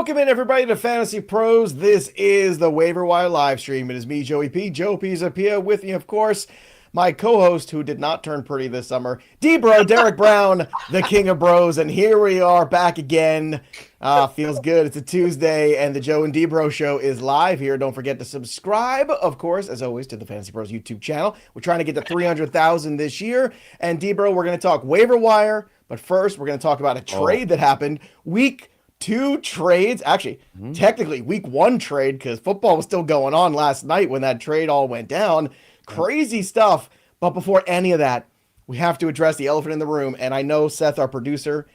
Welcome in, everybody, to Fantasy Pros. This is the Waiver Wire live stream. It is me, Joey P. Joe Pizzapia, with me, of course, my co-host, who did not turn pretty this summer, D-Bro, Derek Brown, the king of bros. And here we are back again. Feels good. It's a Tuesday, and the Joe and D-Bro show is live here. Don't forget to subscribe, of course, as always, to the Fantasy Pros YouTube channel. We're trying to get to 300,000 this year. And D-Bro, we're going to talk Waiver Wire. But first, we're going to talk about a trade that happened week 2 trades, actually, technically week 1 trade, because football was still going on last night when that trade all went down. Crazy stuff. But before any of that, we have to address the elephant in the room. And I know Seth, our producer,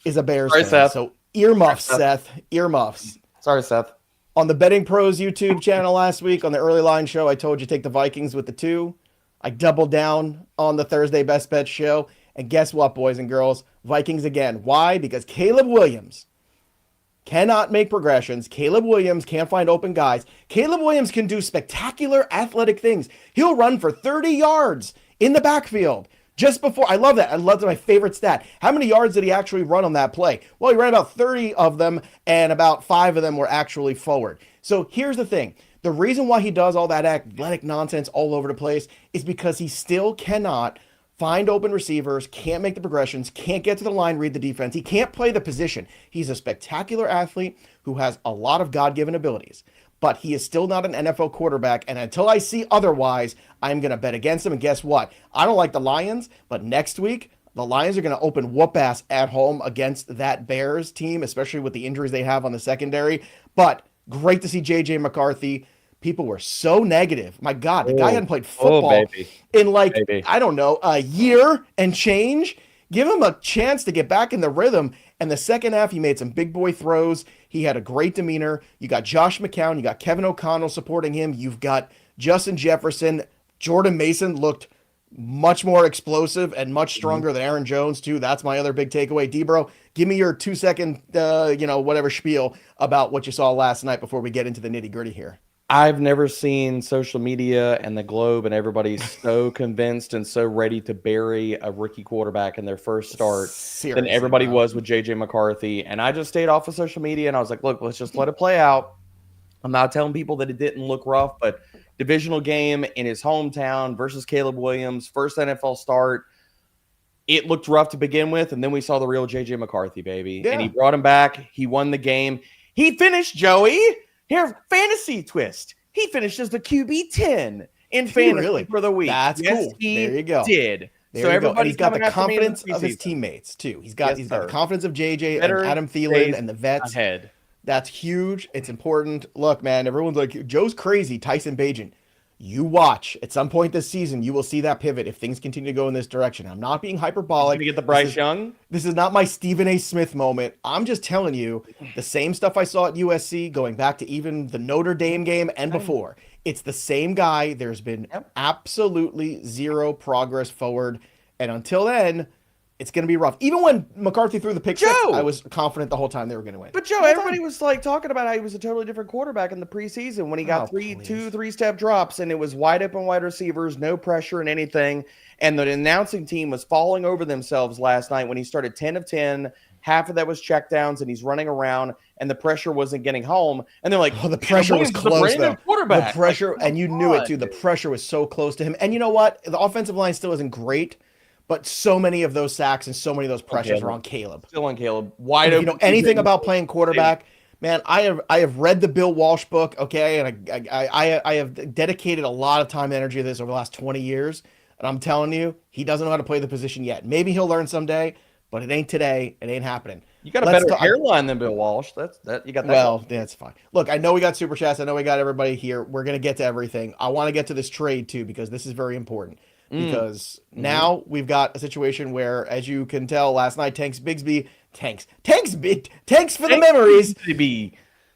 is a Bears fan. Seth. So earmuffs, Seth. Earmuffs. Sorry, Seth. On the Betting Pros YouTube channel last week, on the early line show, I told you take the Vikings with the 2. I doubled down on the Thursday Best Bet show. And guess what, boys and girls? Vikings again. Why? Because Caleb Williams cannot make progressions. Caleb Williams can't find open guys. Caleb Williams can do spectacular athletic things. He'll run for 30 yards in the backfield. Just before, I love that. I love that. My favorite stat. How many yards did he actually run on that play? Well, he ran about 30 of them, and about 5 of them were actually forward. So here's the thing. The reason why he does all that athletic nonsense all over the place is because he still cannot find open receivers, can't make the progressions, can't get to the line, read the defense. He can't play the position. He's a spectacular athlete who has a lot of God-given abilities, but he is still not an NFL quarterback. And until I see otherwise, I'm going to bet against him. And guess what? I don't like the Lions, but next week, the Lions are going to open whoop ass at home against that Bears team, especially with the injuries they have on the secondary. But great to see J.J. McCarthy. People were so negative. My God, the guy hadn't played football in I don't know, a year and change. Give him a chance to get back in the rhythm. And the second half, he made some big boy throws. He had a great demeanor. You got Josh McCown. You got Kevin O'Connell supporting him. You've got Justin Jefferson. Jordan Mason looked much more explosive and much stronger than Aaron Jones, too. That's my other big takeaway. D-Bro, give me your 2-second, whatever spiel about what you saw last night before we get into the nitty-gritty here. I've never seen social media and the Globe and everybody so convinced and so ready to bury a rookie quarterback in their first start than everybody was with J.J. McCarthy. And I just stayed off of social media, and I was like, look, let's just let it play out. I'm not telling people that it didn't look rough, but divisional game in his hometown versus Caleb Williams, first NFL start. It looked rough to begin with, and then we saw the real J.J. McCarthy, baby. Yeah. And he brought him back. He won the game. He finished, Joey. Here, fantasy twist. He finished as the QB 10 in fantasy for the week. That's cool. He there you go. Did. There so everybody's got the confidence of his teammates too. He's got the confidence of JJ and Adam Thielen and the vets. Ahead. That's huge. It's important. Look, man, everyone's like, Joe's crazy. Tyson Bagent. You watch. At some point this season, you will see that pivot if things continue to go in this direction. I'm not being hyperbolic. You get the Bryce Young. This is not my Stephen A. Smith moment. I'm just telling you the same stuff I saw at USC, going back to even the Notre Dame game and before. It's the same guy. There's been absolutely zero progress forward. And until then, it's going to be rough. Even when McCarthy threw the pick six, I was confident the whole time they were going to win. But Joe, everybody was like talking about how he was a totally different quarterback in the preseason when he got two three-step drops, and it was wide open wide receivers, no pressure and anything. And the announcing team was falling over themselves last night when he started 10 of 10. Half of that was checkdowns, and he's running around, and the pressure wasn't getting home. And they're like, the pressure was close, though. The pressure, and you knew it, too. The pressure was so close to him. And you know what? The offensive line still isn't great. But so many of those sacks and so many of those pressures are on Caleb. Still on Caleb. Wide open. You know anything about playing quarterback, man? I have read the Bill Walsh book, okay, and I have dedicated a lot of time and energy to this over the last 20 years. And I'm telling you, he doesn't know how to play the position yet. Maybe he'll learn someday, but it ain't today. It ain't happening. You got a better hairline than Bill Walsh. You got that. Well, that's fine. Look, I know we got super chats. I know we got everybody here. We're gonna get to everything. I want to get to this trade too because this is very important. Because now we've got a situation where, as you can tell, last night Tanks for the memories.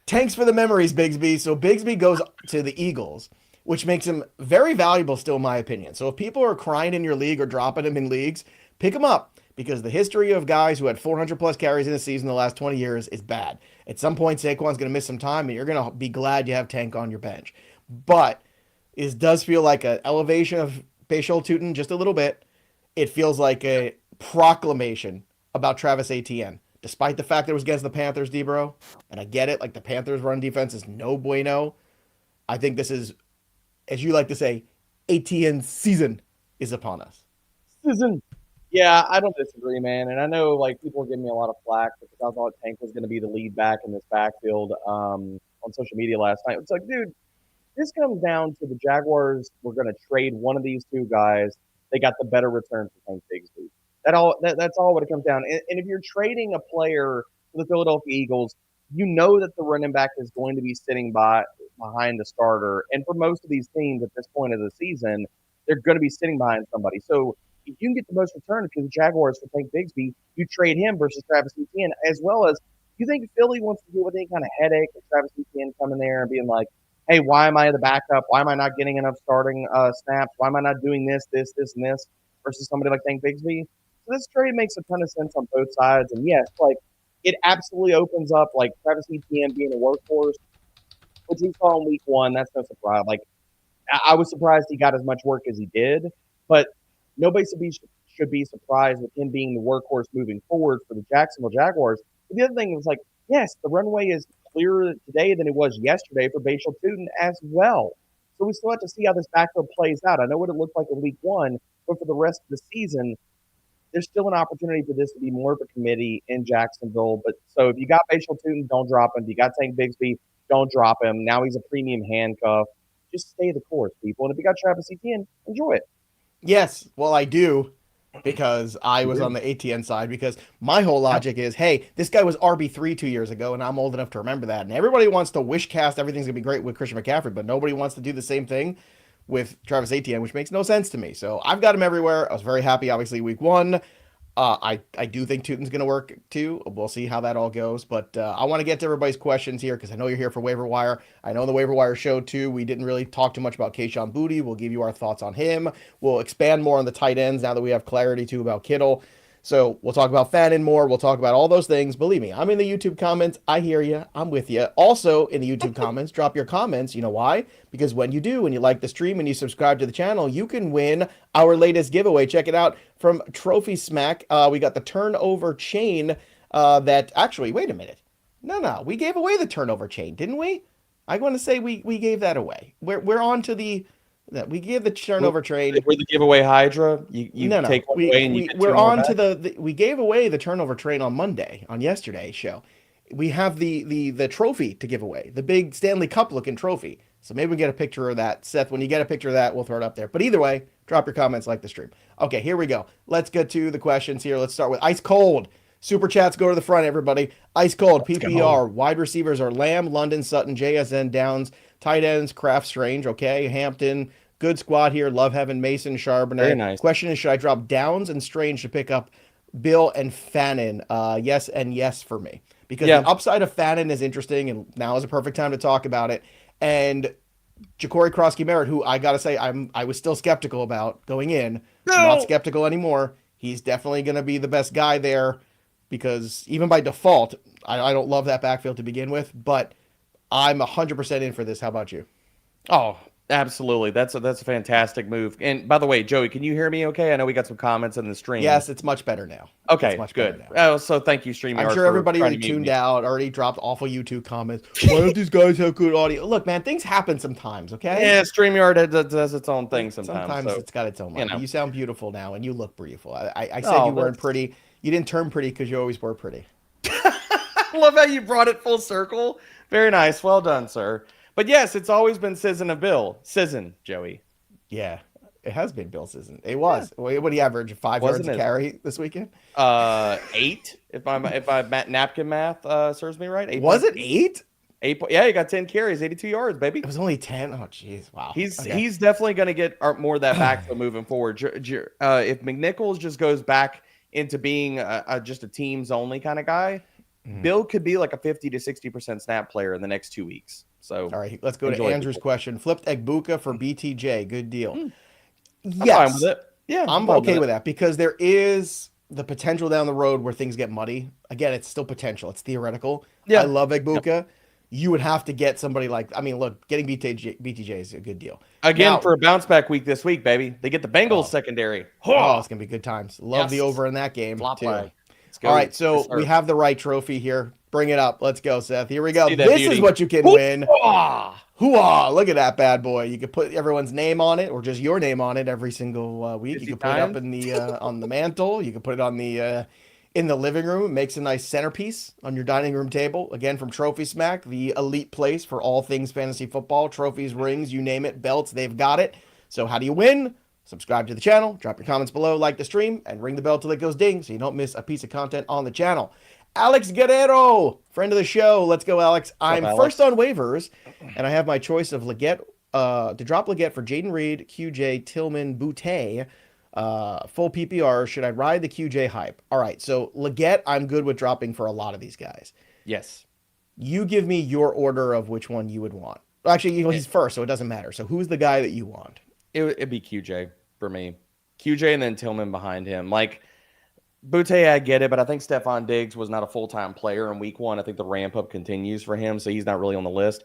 Tanks for the memories, Bigsby. So Bigsby goes to the Eagles, which makes him very valuable still, in my opinion. So if people are crying in your league or dropping him in leagues, pick him up because the history of guys who had 400 plus carries in a season in the last 20 years is bad. At some point, Saquon's going to miss some time, and you're going to be glad you have Tank on your bench. But it does feel like an elevation of Bashal Tutin just a little bit. It feels like a proclamation about Travis Etienne. despite the fact that it was against the Panthers, D-Bro, and I get it, like the Panthers' run defense is no bueno. I think this is, as you like to say, ATN season is upon us. Season. Yeah, I don't disagree, man. And I know like people are giving me a lot of flack because I thought Tank was going to be the lead back in this backfield on social media last night. It's like, dude, this comes down to the Jaguars were going to trade one of these two guys. They got the better return for Tank Bigsby. That's all what it comes down. And if you're trading a player for the Philadelphia Eagles, you know that the running back is going to be sitting behind the starter. And for most of these teams at this point of the season, they're going to be sitting behind somebody. So if you can get the most return for the Jaguars for Tank Bigsby, you trade him versus Travis Etienne, as well as you think Philly wants to deal with any kind of headache with Travis Etienne coming there and being like, hey, why am I the backup? Why am I not getting enough starting snaps? Why am I not doing this, and this versus somebody like Tank Bigsby? So this trade makes a ton of sense on both sides. And yes, like it absolutely opens up like Travis Etienne being a workhorse, which we saw in week one. That's no surprise. Like I was surprised he got as much work as he did, but nobody should be surprised with him being the workhorse moving forward for the Jacksonville Jaguars. But the other thing was like, yes, the runway is clearer today than it was yesterday for Bashal Tootin as well. So we still have to see how this backfield plays out. I know what it looked like in week one, but for the rest of the season, there's still an opportunity for this to be more of a committee in Jacksonville. But so if you got Bashal Tootin, don't drop him. If you got Tank Bigsby, don't drop him. Now he's a premium handcuff. Just stay the course, people. And if you got Travis Etienne, enjoy it. Yes, well, I do, because I was on the ATN side, because my whole logic is, hey, this guy was RB3 2 years ago, and I'm old enough to remember that. And everybody wants to wish cast everything's going to be great with Christian McCaffrey, but nobody wants to do the same thing with Travis Etienne, which makes no sense to me. So I've got him everywhere. I was very happy, obviously, week one. I do think Tootin's going to work too. We'll see how that all goes. But I want to get to everybody's questions here because I know you're here for Waiver Wire. I know the Waiver Wire show too. We didn't really talk too much about Kayshon Boutte. We'll give you our thoughts on him. We'll expand more on the tight ends now that we have clarity too about Kittle. So we'll talk about Fannin more. We'll talk about all those things. Believe me, I'm in the YouTube comments. I hear you. I'm with you. Also in the YouTube comments, drop your comments. You know why? Because when you do, when you like the stream and you subscribe to the channel, you can win our latest giveaway. Check it out from Trophy Smack. We got the turnover chain that actually, wait a minute. No. We gave away the turnover chain, didn't we? I want to say we gave that away. We're on to the... We gave the turnover train. We're the giveaway Hydra. You take one away and you get we're two more on back? to we gave away the turnover train on Monday on yesterday's show. We have the trophy to give away, the big Stanley Cup looking trophy. So maybe we get a picture of that. Seth, when you get a picture of that, we'll throw it up there. But either way, drop your comments, like the stream. Okay, here we go. Let's get to the questions here. Let's start with Ice Cold. Super chats go to the front, everybody. Ice Cold, PPR. Wide receivers are Lamb, London, Sutton, JSN, Downs. Tight ends, Kraft, Strange. Okay, Hampton. Good squad here. Love having Mason, Charbonnet. Very nice. Question is, should I drop Downs and Strange to pick up Bill and Fannin? Yes and yes for me. Because the upside of Fannin is interesting, and now is a perfect time to talk about it. And Ja'Cory Krosky-Merritt, who I got to say I was still skeptical about going in. I'm not skeptical anymore. He's definitely going to be the best guy there because even by default, I don't love that backfield to begin with, but I'm 100% in for this. How about you? Oh, absolutely. That's a fantastic move. And by the way, Joey, can you hear me okay? I know we got some comments in the stream. Yes, it's much better now. Okay, much good. Oh, so thank you, StreamYard. I'm sure everybody already tuned out, already dropped awful YouTube comments. Why don't these guys have good audio? Look, man, things happen sometimes, okay? Yeah, StreamYard does its own thing sometimes. Sometimes so, it's got its own life. You sound beautiful now, and you look beautiful. I said Oh, you weren't pretty. You didn't turn pretty because you always were pretty. I love how you brought it full circle. Very nice. Well done, sir. But yes, it's always been Sizzin of Bill. Sizzin, Joey. Yeah, it has been Bill Sizzin. It was. Yeah. What do you average? 5 yards a carry this weekend? 8. If my napkin math serves me right. 8. Was it 8? 8. Yeah, he got 10 carries, 82 yards, baby. It was only 10. Oh, jeez, wow. He's definitely going to get more of that backfield moving forward. If McNichols just goes back into being just a teams only kind of guy, Bill could be like a 50 to 60% snap player in the next 2 weeks. So, all right, let's go to Andrew's question. Flipped Egbuka for BTJ. Good deal. Yes. I'm fine with it. Yeah, I'm okay with that because there is the potential down the road where things get muddy. Again, it's still potential. It's theoretical. Yeah. I love Egbuka. Yep. You would have to get somebody like, I mean, look, getting BTJ is a good deal. Again, now, for a bounce back week this week, baby. They get the Bengals secondary. Oh, it's going to be good times. Love the over in that game. Flop too. go. All right, so Yes, we have the right trophy here. Bring it up. Let's go, Seth. Here we go. See that This beauty. is what you can win. Hooah! Look at that bad boy. You can put everyone's name on it, or just your name on it every single week. You can put it up in the on the mantle. You can put it on the in the living room. It makes a nice centerpiece on your dining room table. Again, from Trophy Smack, the elite place for all things fantasy football. Trophies, rings, you name it, belts, they've got it. So how do you win? Subscribe to the channel, drop your comments below, like the stream, and ring the bell till it goes ding so you don't miss a piece of content on the channel. Alex Guerrero, friend of the show. Let's go, Alex. I'm first on waivers, and I have my choice of Leggett, to drop Leggett for Jaden Reed, QJ, Tillman, Boutte, full PPR. Should I ride the QJ hype? All right, so Leggett, I'm good with dropping for a lot of these guys. Yes. You give me your order of which one you would want. Actually, he's first, so it doesn't matter. So who's the guy that you want? It'd be QJ for me. QJ and then Tillman behind him. Like, Boutte, I get it, but I think Stephon Diggs was not a full-time player in week 1. I think the ramp-up continues for him, so he's not really on the list.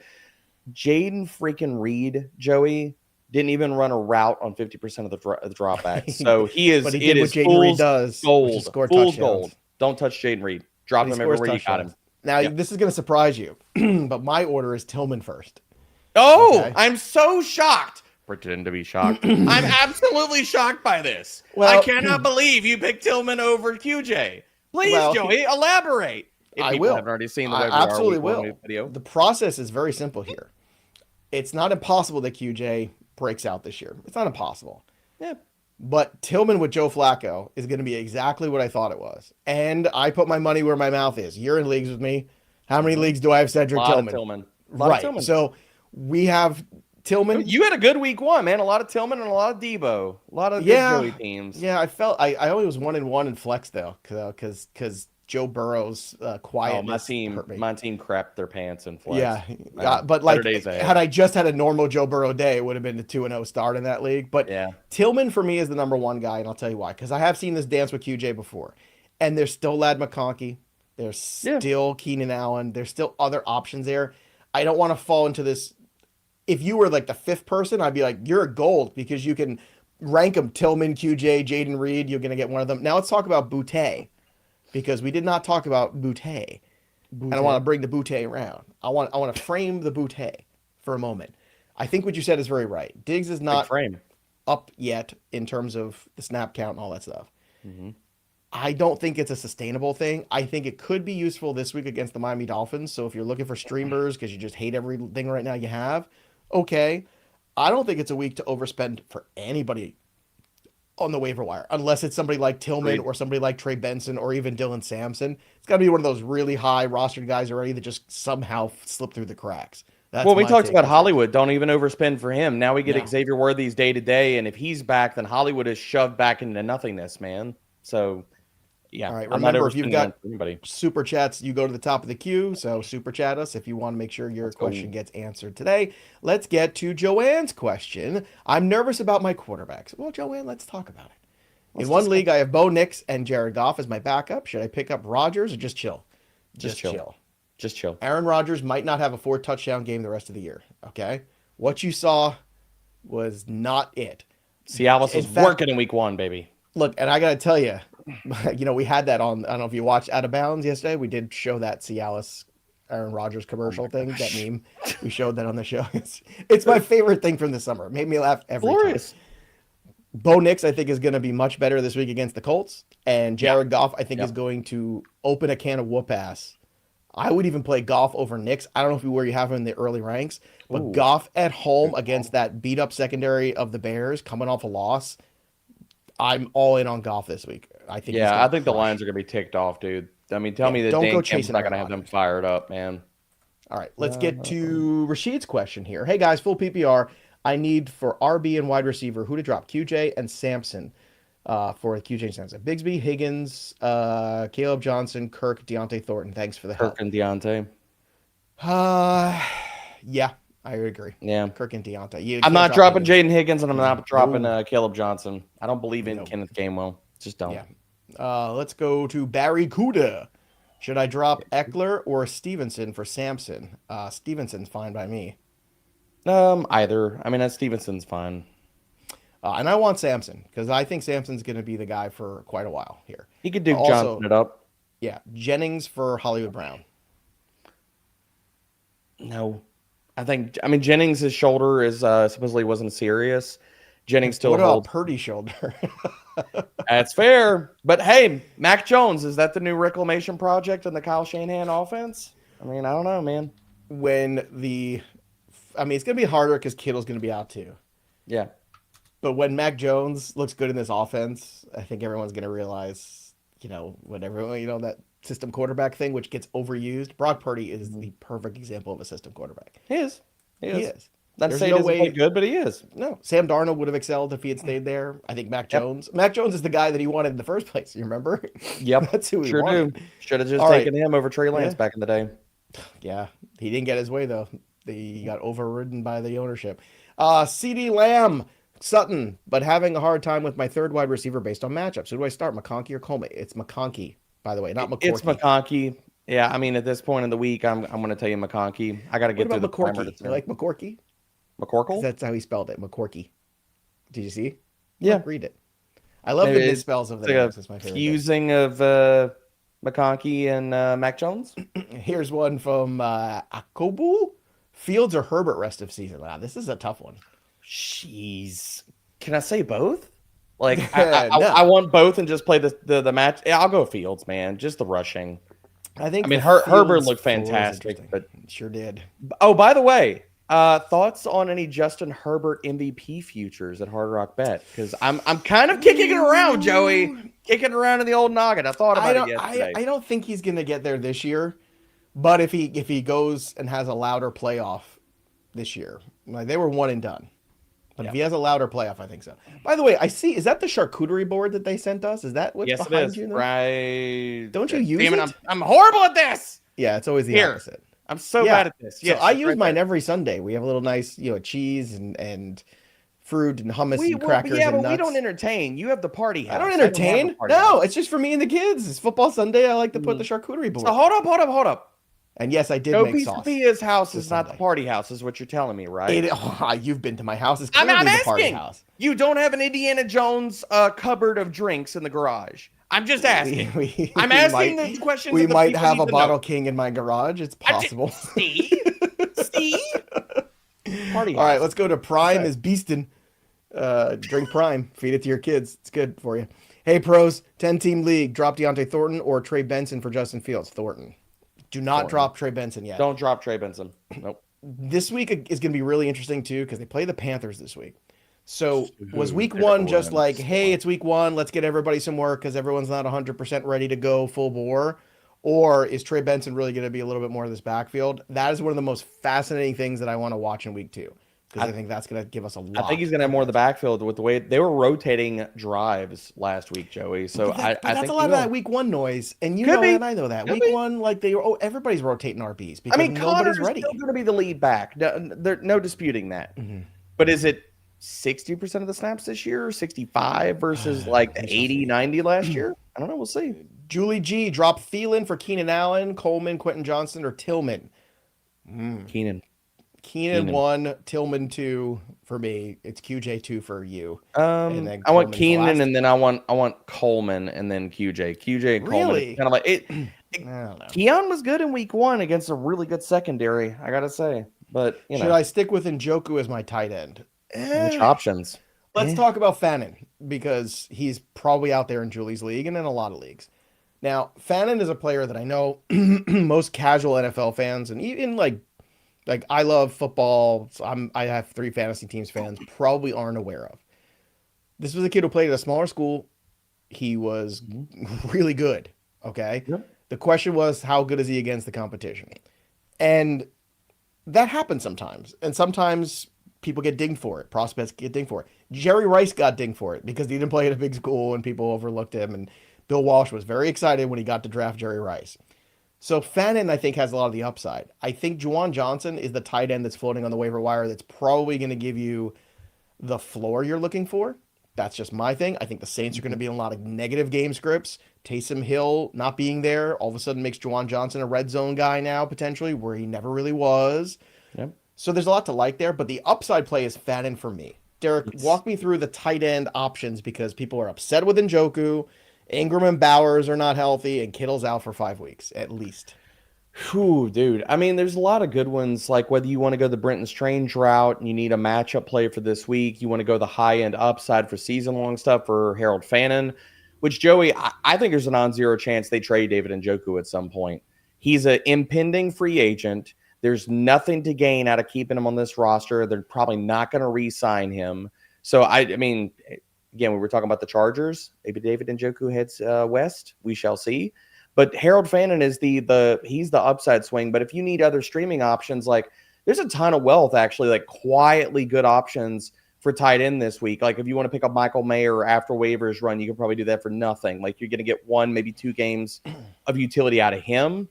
Jaden freaking Reed, Joey, didn't even run a route on 50% of the dropbacks. So he is, but he did what Jaden Reed does, gold. Fool's gold. Don't touch Jaden Reed. Drop him everywhere you got him. Now, this is going to surprise you, but my order is Tillman first. Oh, okay. I'm so shocked. Pretend to be shocked. I'm absolutely shocked by this. Well, I cannot believe you picked Tillman over QJ. Please, Joey, elaborate. If I will. Haven't already seen the I absolutely will. Video. The process is very simple here. It's not impossible that QJ breaks out this year. It's not impossible. Yeah. But Tillman with Joe Flacco is going to be exactly what I thought it was. And I put my money where my mouth is. You're in leagues with me. How many leagues do I have Cedric Tillman? Right. So we have Tillman. You had a good week 1, man. A lot of Tillman and a lot of Debo. A lot of good Joey teams. Yeah, I felt I only was 1-1 in flex though, because Joe Burrow's quiet. My team crapped their pants in flex. Yeah, but like had I just had a normal Joe Burrow day, it would have been the 2-0 start in that league. But Tillman for me is the number 1 guy, and I'll tell you why. Because I have seen this dance with QJ before, and there's still Ladd McConkey, there's still Keenan Allen, there's still other options there. I don't want to fall into this. If you were like the 5th person, I'd be like, you're a gold because you can rank them Tillman, QJ, Jaden Reed. You're going to get one of them. Now let's talk about Boutte, because we did not talk about Boutte. And I want to bring the Boutte around. I want to frame the Boutte for a moment. I think what you said is very right. Diggs is not up yet in terms of the snap count and all that stuff. Mm-hmm. I don't think it's a sustainable thing. I think it could be useful this week against the Miami Dolphins. So if you're looking for streamers because you just hate everything right now you have, okay. I don't think it's a week to overspend for anybody on the waiver wire, unless it's somebody like Tillman or somebody like Trey Benson or even Dylan Sampson. It's got to be one of those really high rostered guys already that just somehow slip through the cracks. Well, we talked about Hollywood. Don't even overspend for him. Now we get Xavier Worthy's day to day, and if he's back, then Hollywood is shoved back into nothingness, man. So, yeah. All right. Remember, if you've got super chats, you go to the top of the queue. So super chat us if you want to make sure your question gets answered today. Let's get to Joanne's question. I'm nervous about my quarterbacks. Well, Joanne, let's talk about it. In one league, I have Bo Nix and Jared Goff as my backup. Should I pick up Rodgers or just chill? Just chill. Just chill. Aaron Rodgers might not have a 4-touchdown game the rest of the year. Okay. What you saw was not it. Cialis was working in week 1, baby. Look, and I got to tell you, we had that on, I don't know if you watched Out of Bounds yesterday. We did show that Cialis Aaron Rodgers commercial thing, that meme. We showed that on the show. It's my favorite thing from the summer. It made me laugh every time. Bo Nix, I think, is going to be much better this week against the Colts. And Jared Goff, I think, is going to open a can of whoop ass. I would even play Goff over Nix. I don't know where you have him in the early ranks, but Goff at home against that beat up secondary of the Bears coming off a loss. I'm all in on Goff this week. I think. Yeah, I think the Lions are going to be ticked off, dude. I mean, tell me that Dan Campbell's not going to have them fired up, man. All right, let's get to Rashid's question here. Hey, guys, full PPR. I need for RB and wide receiver who to drop, QJ and Sampson for QJ and Sampson. Bigsby, Higgins, Caleb Johnson, Kirk, Deontay Thornton. Thanks for the help. Kirk and Deontay. Yeah, I agree. Yeah. Kirk and Deontay. I'm not dropping Jaden Higgins, and I'm not dropping Caleb Johnson. I don't believe in Kenneth Gainwell. Just don't. Yeah. Let's go to Barry Kuda. Should I drop Eckler or Stevenson for Sampson? Stevenson's fine by me. Either. I mean, that Stevenson's fine. And I want Sampson because I think Sampson's going to be the guy for quite a while here. He could Duke Johnson it up. Yeah, Jennings for Hollywood Brown. No. I mean, Jennings' shoulder is supposedly wasn't serious. Jennings still What about holds. Purdy's shoulder? That's fair. But hey, Mac Jones, is that the new reclamation project in the Kyle Shanahan offense? I mean, I don't know, man. It's going to be harder because Kittle's going to be out too. Yeah. But when Mac Jones looks good in this offense, I think everyone's going to realize, that system quarterback thing, which gets overused. Brock Purdy is the perfect example of a system quarterback. He is. There's say no he doesn't way play good, but he is. No, Sam Darnold would have excelled if he had stayed there. I think Mac Jones. Mac Jones is the guy that he wanted in the first place. You remember? Yep. That's who he sure wanted. do. Should have just taken him over Trey Lance back in the day. Yeah, he didn't get his way though. He got overridden by the ownership. CeeDee Lamb, Sutton, but having a hard time with my third wide receiver based on matchups. Who do I start, McConkey or Coleman? It's McConkey, by the way, not McCourty. It's McConkey. Yeah, I mean, at this point in the week, I'm going to tell you McConkey. I got to get through the primer. You like McCourky? McCorkle? That's how he spelled it, McCourky. Did you see? Yeah. Read it. I love the misspells of the names. It's my favorite. Fusing of McConkey and Mac Jones. Here's one from Akobu. Fields or Herbert rest of season? Wow, this is a tough one. Jeez. Can I say both? Like, I want both and just play the match. Yeah, I'll go Fields, man. Just the rushing. I mean, Herbert looked fantastic. But sure did. Oh, by the way, thoughts on any Justin Herbert MVP futures at Hard Rock Bet? Because I'm kind of kicking it around, Joey. Kicking around in the old noggin. I thought about it yesterday. I don't think he's going to get there this year. But if he goes and has a louder playoff this year, like they were one and done. But if he has a louder playoff, I think so. By the way, is that the charcuterie board that they sent us? Is that what's behind you? Right. Don't you use it? I'm horrible at this. Yeah, it's always the opposite. I'm so bad at this. Yes, so I use mine every Sunday. We have a little nice, cheese and fruit and hummus and crackers and nuts. But we don't entertain. You have the party house. I don't entertain. No, it's just for me and the kids. It's football Sunday. I like to put the charcuterie board. So hold up. And yes, I did make sauce. Sophia's house is not the party house, is what you're telling me, right? You've been to my house. It's clearly the party house. You don't have an Indiana Jones cupboard of drinks in the garage. I'm just asking. I'm asking the questions. We might have a Bottle King in my garage. It's possible. See? Party house. All right, let's go to Prime is Beastin'. Drink Prime. Feed it to your kids. It's good for you. Hey, pros, 10-team league. Drop Deontay Thornton or Trey Benson for Justin Fields. Thornton. Do not drop Trey Benson yet. Don't drop Trey Benson. Nope. This week is going to be really interesting, too, because they play the Panthers this week. So was week one just like, hey, it's week one, let's get everybody some work because everyone's not 100% ready to go full bore? Or is Trey Benson really going to be a little bit more of this backfield? That is one of the most fascinating things that I want to watch in week 2. Because I think that's going to give us a lot. I think he's going to have more of the backfield with the way they were rotating drives last week, Joey. So I that's think a lot of that week 1 noise, and you know that, and I know that. Week 1, like everybody's rotating RBs because nobody's ready. Still going to be the lead back. No disputing that. Mm-hmm. But is it 60% of the snaps this year, 65 versus like 80, 90 last year? I don't know. We'll see. Julie G dropped Thielen for Keenan Allen, Coleman, Quentin Johnson, or Tillman. Keenan 1, Tillman 2 for me. It's QJ 2 for you. And then I want Keenan, and then I want Coleman, and then QJ. QJ Coleman. Really? Kind of like it. I don't know. Keon was good in week 1 against a really good secondary, I gotta say. But should I stick with Njoku as my tight end? Which options? Let's talk about Fannin because he's probably out there in Julie's league and in a lot of leagues. Now, Fannin is a player that I know most casual NFL fans and even like I love football. So I have 3 fantasy teams fans probably aren't aware of. This was a kid who played at a smaller school. He was really good. Okay. Yep. The question was, how good is he against the competition? And that happens sometimes. And sometimes people get dinged for it. Prospects get dinged for it. Jerry Rice got dinged for it because he didn't play at a big school and people overlooked him. And Bill Walsh was very excited when he got to draft Jerry Rice. So Fannin, I think, has a lot of the upside. I think Juwan Johnson is the tight end that's floating on the waiver wire that's probably going to give you the floor you're looking for. That's just my thing. I think the Saints are going to be in a lot of negative game scripts. Taysom Hill not being there all of a sudden makes Juwan Johnson a red zone guy now, potentially, where he never really was. Yep. So there's a lot to like there, but the upside play is Fannin for me. Derek, walk me through the tight end options because people are upset with Njoku. Ingram and Bowers are not healthy, and Kittle's out for 5 weeks at least. Whew, dude. I mean, there's a lot of good ones. Like whether you want to go the Brenton Strange route and you need a matchup play for this week, you want to go the high end upside for season long stuff for Harold Fannin, which Joey, I think there's a non-zero chance they trade David Njoku at some point. He's an impending free agent. There's nothing to gain out of keeping him on this roster. They're probably not going to re-sign him. So I mean, again, we were talking about the Chargers. Maybe David Njoku heads west. We shall see. But Harold Fannin is he's the upside swing. But if you need other streaming options, like there's a ton of wealth actually, like quietly good options for tight end this week. Like if you want to pick up Michael Mayer after waivers run, you can probably do that for nothing. Like you're going to get 1, maybe 2 games of utility out of him.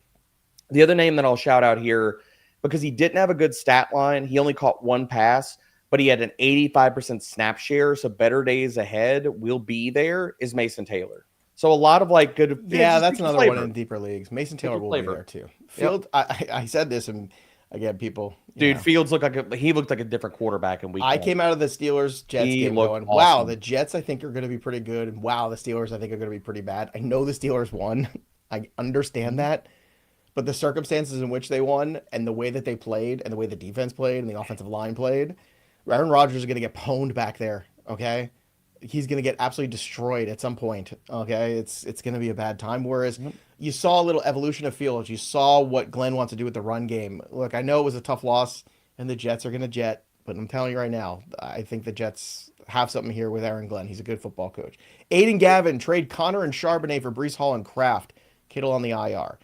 The other name that I'll shout out here, because he didn't have a good stat line, he only caught 1 pass, but he had an 85% snap share. So better days ahead will be there, is Mason Taylor. So a lot of like good. Yeah, that's another one in deeper leagues. Mason Taylor will be there too. Field, yep. I said this, and again, people. Dude, Fields looked like a different quarterback in week 1. I came out of the Steelers Jets game going, awesome. Wow, the Jets I think are going to be pretty good, and wow, the Steelers I think are going to be pretty bad. I know the Steelers won. I understand that, but the circumstances in which they won, and the way that they played, and the way the defense played, and the offensive line played, Aaron Rodgers is going to get pwned back there. Okay. He's going to get absolutely destroyed at some point, okay? It's going to be a bad time. Whereas you saw a little evolution of Fields. You saw what Glenn wants to do with the run game. Look, I know it was a tough loss, and the Jets are going to jet, but I'm telling you right now, I think the Jets have something here with Aaron Glenn. He's a good football coach. Aiden Gavin, trade Connor and Charbonnet for Breece Hall and Kraft. Kittle on the IR.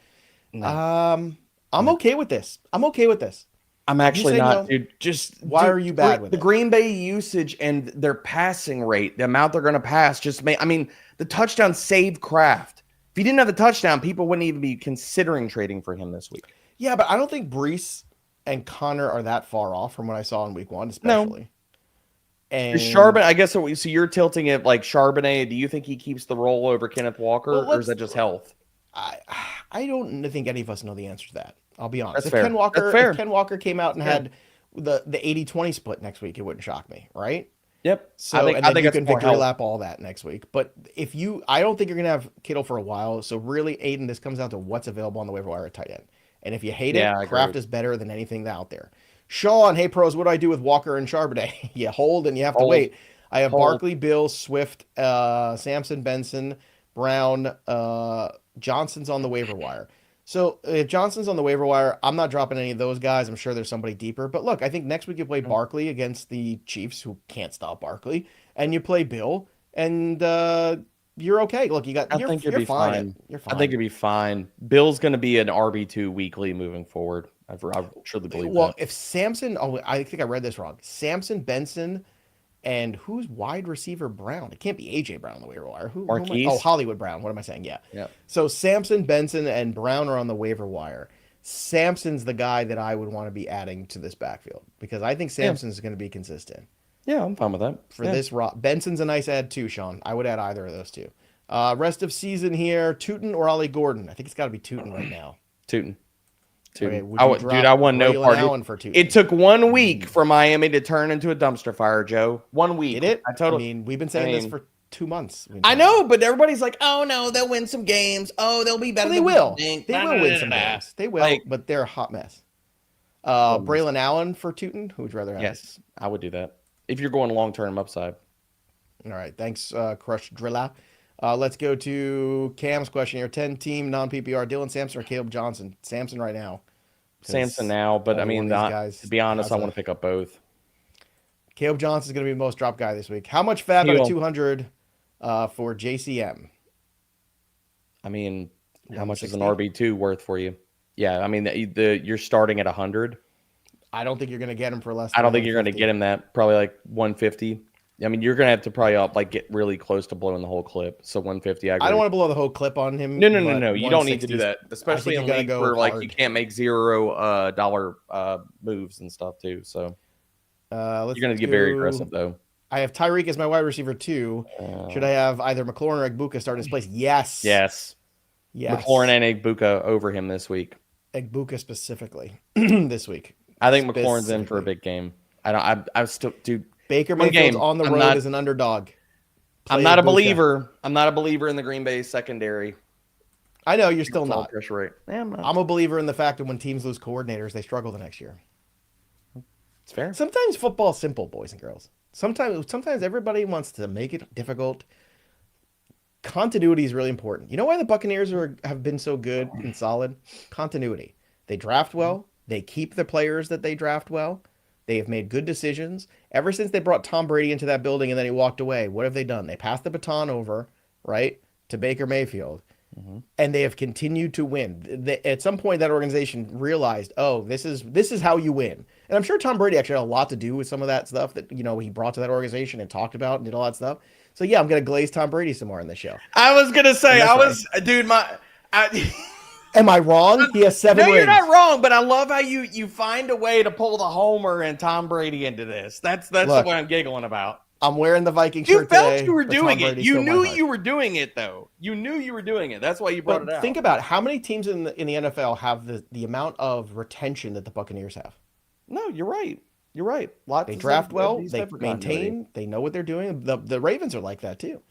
I'm okay with this. I'm actually not, dude. Just why are you bad with the Green Bay usage and their passing rate, the amount they're going to pass? The touchdown saved Kraft. If he didn't have the touchdown, people wouldn't even be considering trading for him this week. Yeah, but I don't think Breece and Connor are that far off from what I saw in week 1, especially. No. And Charbonnet, I guess. So you're tilting it like Charbonnet. Do you think he keeps the role over Kenneth Walker, or is that just health? I don't think any of us know the answer to that. I'll be honest. That's fair. If Ken Walker came out and had the 80-20 split next week, it wouldn't shock me, right? Yep. So I think you can victory lap all that next week. But I don't think you're gonna have Kittle for a while. So really, Aiden, this comes down to what's available on the waiver wire at tight end. And if you hate it, Kraft is better than anything out there. Sean, hey pros, what do I do with Walker and Charbonnet? You hold and you have to wait. I have Barkley, Bill, Swift, Samson, Benson, Brown, Johnson's on the waiver wire. So if Johnson's on the waiver wire, I'm not dropping any of those guys. I'm sure there's somebody deeper. But look, I think next week you play Barkley against the Chiefs, who can't stop Barkley, and you play Bill, and you're okay. Look, you're fine. You're fine. I think you'll be fine. Bill's going to be an RB2 weekly moving forward. I truly believe that. Well, if Samson, I think I read this wrong. Samson, Benson, and who's wide receiver Brown? It can't be AJ Brown on the waiver wire. Hollywood Brown. What am I saying? Yeah. So Samson, Benson, and Brown are on the waiver wire. Samson's the guy that I would want to be adding to this backfield because I think Samson's going to be consistent. Yeah, I'm fine with that. For this Benson's a nice add too, Sean. I would add either of those two. Rest of season here, Tootin or Ollie Gordon? I think it's got to be Tootin right now. Tootin. Okay, I want no part. It took 1 week for Miami to turn into a dumpster fire, Joe. 1 week. Did it? I mean, we've been saying this for 2 months. I know, but everybody's like, oh, no, they'll win some games. Oh, they'll be better. Well, they will. They will win some games. They will, but they're a hot mess. Braylon Allen for Tootin? Who would you rather have? Yes, I would do that. If you're going long-term upside. All right. Thanks, Crush Drilla. Let's go to Cam's question here. 10-team non-PPR. Dylan Sampson or Caleb Johnson? Samson right now. Samson now, but I mean, to be honest, I want to pick up both. Caleb Johnson is going to be the most dropped guy this week. How much FAAB out of 200 for JCM? I mean, how much is an RB2 worth for you? Yeah, I mean, you're starting at 100. I don't think you're going to get him for less. I don't think you're going to get him that. Probably like 150. I mean, you're going to have to probably get really close to blowing the whole clip. So 150. I don't want to blow the whole clip on him. No. You don't need to do that, especially in a league where you can't make $0 moves and stuff too. So you're going to get very aggressive though. I have Tyreek as my wide receiver too. Should I have either McLaurin or Egbuka start in his place? Yes. McLaurin and Egbuka over him this week. Egbuka specifically this week. I think McLaurin's in for a big game. I still do. Baker Mayfield's on the road as an underdog. I'm not a believer. I'm not a believer in the Green Bay secondary. I know you're still not. Pressure rate. Yeah, I'm a believer in the fact that when teams lose coordinators, they struggle the next year. It's fair. Sometimes football's simple, boys and girls. Sometimes everybody wants to make it difficult. Continuity is really important. You know why the Buccaneers have been so good and solid? Continuity. They draft well. They keep the players that they draft well. They have made good decisions. Ever since they brought Tom Brady into that building and then he walked away, what have they done? They passed the baton over, right, to Baker Mayfield. And they have continued to win. At some point, that organization realized, oh, this is how you win. And I'm sure Tom Brady actually had a lot to do with some of that stuff that he brought to that organization and talked about and did all that stuff. So yeah, I'm gonna glaze Tom Brady some more in this show. I was gonna say, dude, Am I wrong? He has 7 rings. No, you're not wrong, but I love how you find a way to pull the Homer and Tom Brady into this. That's the way I'm giggling about. I'm wearing the Viking shirt. You felt today, you were doing it. You knew you were doing it, though. You knew you were doing it. That's why you brought it out. Think about how many teams in the NFL have the amount of retention that the Buccaneers have. No, you're right. You're right. They draft well. They maintain. They know what they're doing. The Ravens are like that too.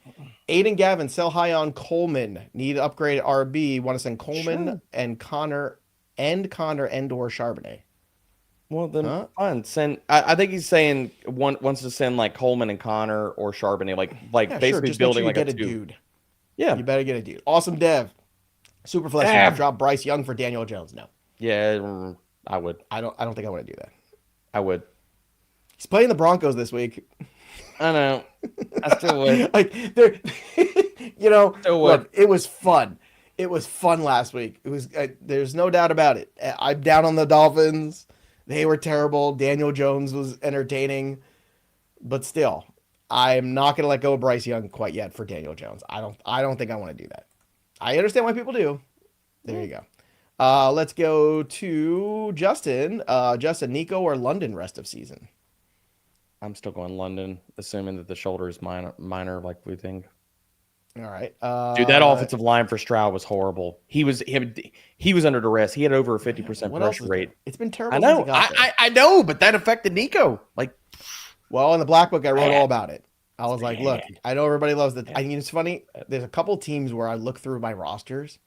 Aiden Gavin, sell high on Coleman. Need to upgrade RB. Want to send Coleman and Connor and or Charbonnet. Well, then fine. Send. I think he's saying wants to send like Coleman and Connor or Charbonnet, like basically building like a dude. Yeah, you better get a dude. Awesome Dev, super flex. Drop Bryce Young for Daniel Jones. No. Yeah, I would. I don't think I want to do that. I would. He's playing the Broncos this week. I know. I still would. Like they're, look, it was fun. It was fun last week. It was. There's no doubt about it. I'm down on the Dolphins. They were terrible. Daniel Jones was entertaining, but still, I'm not going to let go of Bryce Young quite yet for Daniel Jones. I don't think I want to do that. I understand why people do. There you go. Let's go to Justin. Justin, Nico or London rest of season? I'm still going London, assuming that the shoulder is minor like we think. All right. Dude, that offensive line for Stroud was horrible. He was under duress. He had over a 50% pressure rate. It's been terrible. I know. I know, but that affected Nico. Well, in the Black Book, I wrote all about it. I was like, look, I know everybody loves the. I mean, it's funny. There's a couple teams where I look through my rosters.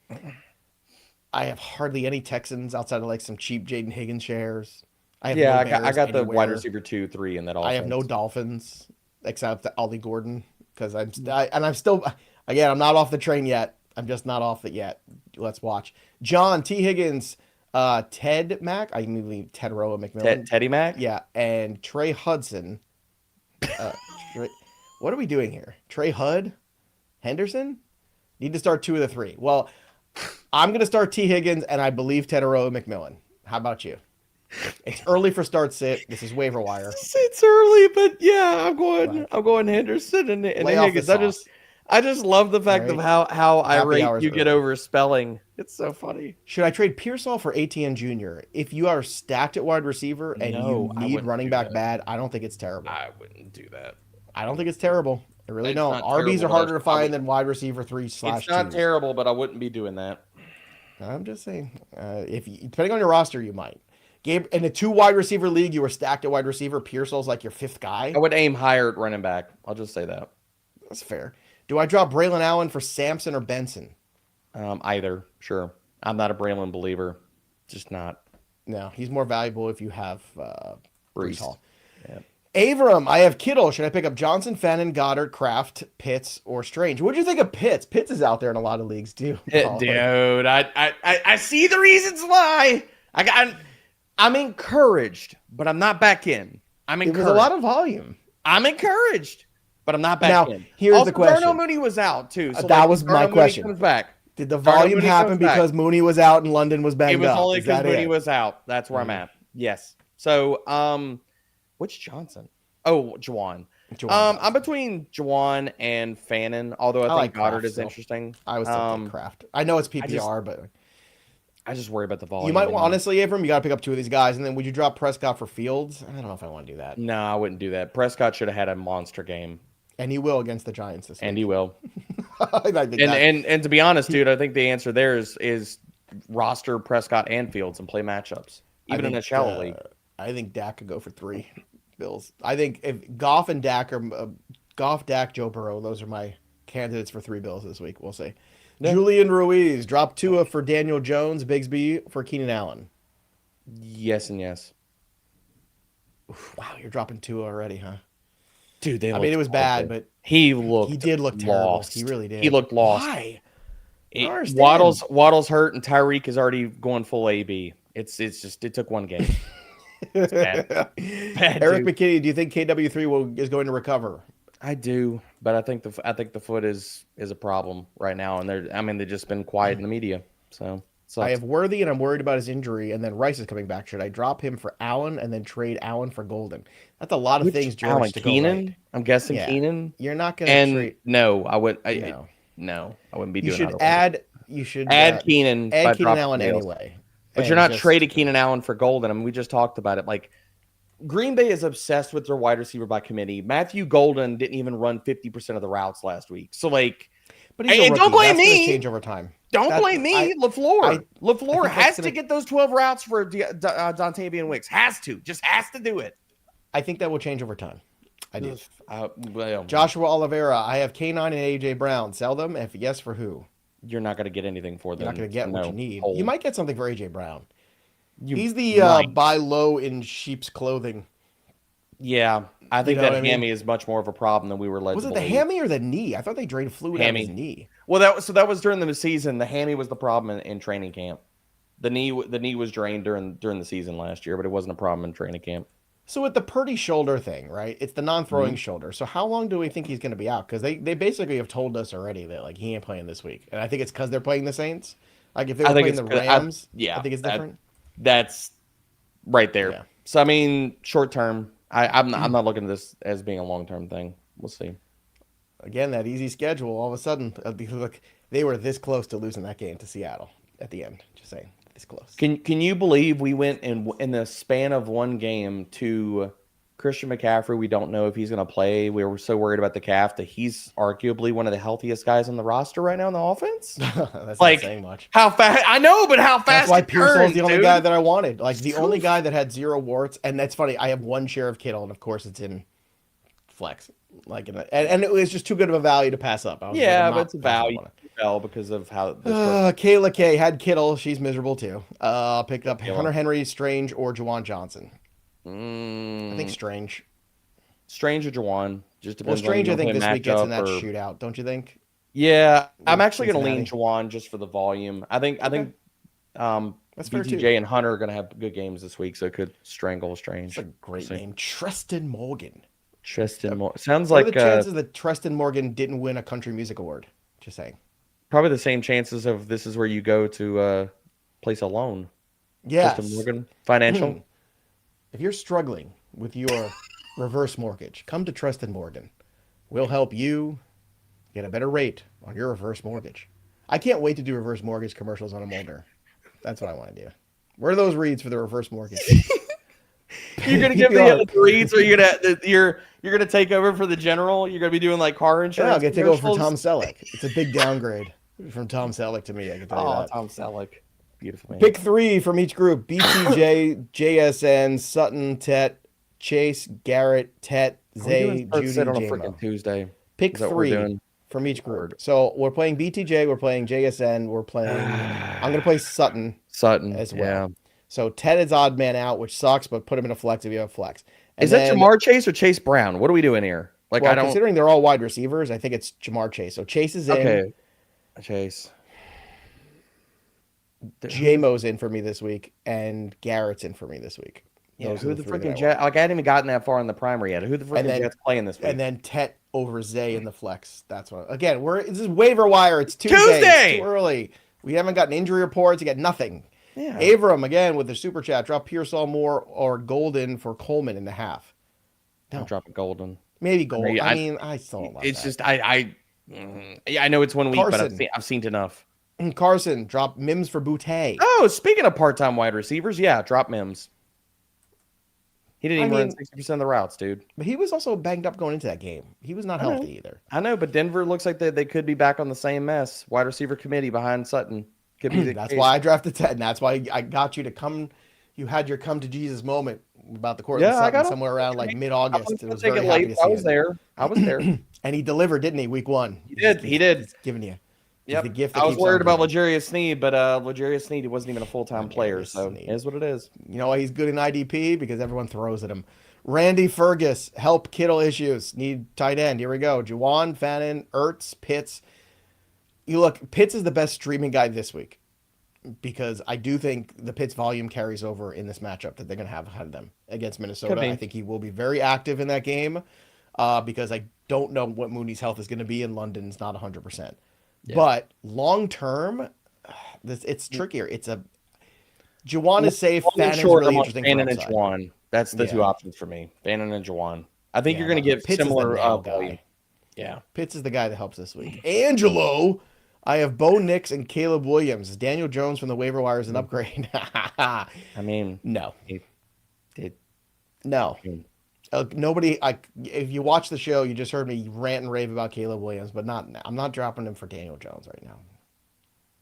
I have hardly any Texans outside of like some cheap Jaden Higgins shares. I got the wide receiver 2, 3 in that offense. I have no Dolphins except Ollie Gordon because I'm still. Again, I'm not off the train yet. I'm just not off it yet. Let's watch. John T. Higgins, Ted Mack. I mean Ted Roa McMillan. Teddy Mack? Yeah, and Trey Hudson. What are we doing here? Trey Hud? Henderson? Need to start 2 of the 3. Well, I'm going to start T. Higgins, and I believe Ted Roa McMillan. How about you? It's early for start sit. This is waiver wire. It's early, but yeah, I'm going Henderson and Higgins. I just love the fact of how irate you get over spelling. It's so funny. Should I trade Pearsall for ATN Jr.? If you are stacked at wide receiver and you need running back bad, I don't think it's terrible. I wouldn't do that. I don't think it's terrible. I really don't. RBs are harder to find than wide receiver 3/2. It's not terrible, but I wouldn't be doing that. I'm just saying, depending on your roster, you might. Gabe, in a 2 wide receiver league, you were stacked at wide receiver. Pearsall's like your 5th guy. I would aim higher at running back. I'll just say that. That's fair. Do I drop Braylon Allen for Sampson or Benson? Either, sure. I'm not a Braylon believer. Just not. No, he's more valuable if you have Breece Hall. Yeah. Avram, I have Kittle. Should I pick up Johnson, Fannin, Goddard, Kraft, Pitts, or Strange? What do you think of Pitts? Pitts is out there in a lot of leagues too. Dude, I see the reasons why. I'm encouraged, but I'm not back in. I'm encouraged. It was a lot of volume. I'm encouraged, but I'm not back in. Here's the question. Darnell Mooney was out too. So that was my question. Comes back. Did the volume happen because Mooney was out and London was banged up? It was only because Mooney was out. That's where I'm at. Yes. So, which Johnson? Oh, Juwan. I'm between Juwan and Fannin, although I think Goddard is interesting. I was thinking Kraft. I know it's PPR, but I just worry about the volume. You might honestly, Abram, you got to pick up 2 of these guys, and then would you drop Prescott for Fields? I don't know if I want to do that. No, I wouldn't do that. Prescott should have had a monster game, and he will against the Giants this week. And he will. and to be honest, dude, I think the answer there is roster Prescott and Fields and play matchups, even in a shallow league. I think Dak could go for 3 Bills. I think if Goff and Dak Goff, Dak, Joe Burrow. Those are my candidates for 3 bills this week. We'll see. Yeah. Julian Ruiz, drop Tua for Daniel Jones, Bigsby for Keenan Allen. Yes and yes. Oof, wow, you're dropping Tua already, huh? Dude, I mean, it was bad, but he did look terrible. lost. He really did. He looked lost. Why? Waddle's hurt, and Tyreek is already going full AB. It took one game. It's bad. Eric McKinney, do you think KW3 is going to recover? I do, but I think the foot is a problem right now, and they've just been quiet in the media. So I have Worthy, and I'm worried about his injury, and then Rice is coming back. Should I drop him for Allen and then trade Allen for Golden? That's a lot of things, George. Allen, to Keenan? go right. I'm guessing Keenan. You're not going to trade. No, I would. No, I wouldn't be doing. You should add Keenan. Add Keenan Allen anyway. But you're not trading Keenan Allen for Golden. I mean, we just talked about it. Like, Green Bay is obsessed with their wide receiver by committee. Matthew Golden didn't even run 50% of the routes last week. So, like, but don't blame me. Change over time. Don't blame me. LaFleur. LaFleur has to get those 12 routes for Dontavian Wicks. Just has to do it. I think that will change over time. I do. Well, Joshua Oliveira. I have K9 and AJ Brown. Sell them? If yes, for who? You're not going to get anything for them. You're not going to get what you need. Hold. You might get something for AJ Brown. He's the buy low in sheep's clothing. Yeah, I think that hammy is much more of a problem than we were led to believe. Was it the hammy or the knee? I thought they drained fluid out of his knee. Well, that was during the season. The hammy was the problem in training camp. The knee was drained during the season last year, but it wasn't a problem in training camp. So with the Purdy shoulder thing, right? It's the non-throwing shoulder. So how long do we think he's going to be out? Because they basically have told us already that like he ain't playing this week, and I think it's because they're playing the Saints. Like if they were playing the Rams, I think it's different. That's right there. Yeah. So I mean, short term, I'm not looking at this as being a long term thing. We'll see. Again, that easy schedule. All of a sudden, look, they were this close to losing that game to Seattle at the end. Just saying, this close. Can you believe we went in the span of one game to Christian McCaffrey? We don't know if he's going to play. We were so worried about the calf that he's arguably one of the healthiest guys on the roster right now in the offense. That's not saying much. How fast? I know, but how fast? That's why Pearsall's the only guy that I wanted. Like the only guy that had 0 warts. And that's funny. I have 1 share of Kittle, and of course it's in flex. Like and it was just too good of a value to pass up. But it's a value because of how. Kayla K had Kittle. She's miserable too. Picked up Hunter Henry, Strange, or Juwan Johnson. I think Strange. Strange or Juwan. Just depends. Well, Strange, I think this week gets in that shootout. Don't you think? Yeah, I'm actually going to lean Juwan just for the volume. I think that's BTJ and Hunter are going to have good games this week, so it could strangle Strange. That's a great name, Treston Morgan. Sounds what like are the chances that Treston Morgan didn't win a country music award? Just saying. Probably the same chances of this is where you go to place a loan. Yes. Treston Morgan Financial. If you're struggling with your reverse mortgage, come to Treston Morgan. We'll help you get a better rate on your reverse mortgage. I can't wait to do reverse mortgage commercials on a Molder. That's what I want to do. Where are those reads for the reverse mortgage? You're gonna give me the reads, or you're gonna take over for the general. You're gonna be doing like car insurance. Yeah, I'm gonna take over for Tom Selleck. It's a big downgrade from Tom Selleck to me. I can tell you that. Tom Selleck, beautiful man. Pick 3 from each group: BTJ, JSN, Sutton, Tet, Chase, Garrett, Tet, Zay, Judy, on a Jamo. freaking Tuesday. Pick 3 from each group. So we're playing BTJ, we're playing JSN, we're playing. I'm gonna play Sutton as well. Yeah. So Ted is odd man out, which sucks, but put him in a flex if you have flex. And is that Jamar Chase or Chase Brown? What are we doing here? Like, well, considering they're all wide receivers, I think it's Jamar Chase. So Chase is in. Okay. Chase. J-Mo's in for me this week, and Garrett's in for me this week. Yeah, who the freaking Jets? Like, I hadn't even gotten that far in the primary yet. Who the freaking Jets playing this week? And then Tet over Zay in the flex. That's what. Again, this is waiver wire. It's Tuesday. It's too early. We haven't gotten injury reports. You got nothing. Yeah. Avram again with the super chat. Drop Pearsall Moore or Golden for Coleman in the half. No. I'm dropping Golden. Maybe Golden. I mean, I still don't like it's that. Just I know it's 1 week, Carson. but I've seen enough. Carson, drop Mims for Boutte. Oh, speaking of part-time wide receivers, yeah, drop Mims. He didn't even run 60% of the routes, dude. But he was also banged up going into that game. He was not healthy either. I know, but Denver looks like they could be back on the same mess. Wide receiver committee behind Sutton. Could be that's why I drafted Ted, and that's why I got you to come. You had your come to Jesus moment about the Courtland Sutton somewhere around like mid-August. I was there. And he delivered, didn't he? Week 1. He did. He's giving you. Yep. The gift I was worried about L'Jarius Sneed, but L'Jarius Sneed wasn't even a full-time player, so it is what it is. You know why he's good in IDP? Because everyone throws at him. Randy Fergus, help Kittle issues. Need tight end. Here we go. Juwan, Fannin, Ertz, Pitts. You look, Pitts is the best streaming guy this week because I do think the Pitts volume carries over in this matchup that they're going to have ahead of them against Minnesota. I think he will be very active in that game because I don't know what Mooney's health is going to be, and London's not 100%. Yeah. But long term, it's trickier. Juwan is safe. Fannon's really interesting. Fannin and Juwan. That's the two options for me. Fannin and Juwan. I think you're going to get Pitts similar volume. Yeah. Pitts is the guy that helps this week. Angelo, I have Bo Nix and Caleb Williams. Is Daniel Jones from the waiver wire is an upgrade? I mean, no. No. Nobody. If you watch the show, you just heard me rant and rave about Caleb Williams, but I'm not dropping him for Daniel Jones right now.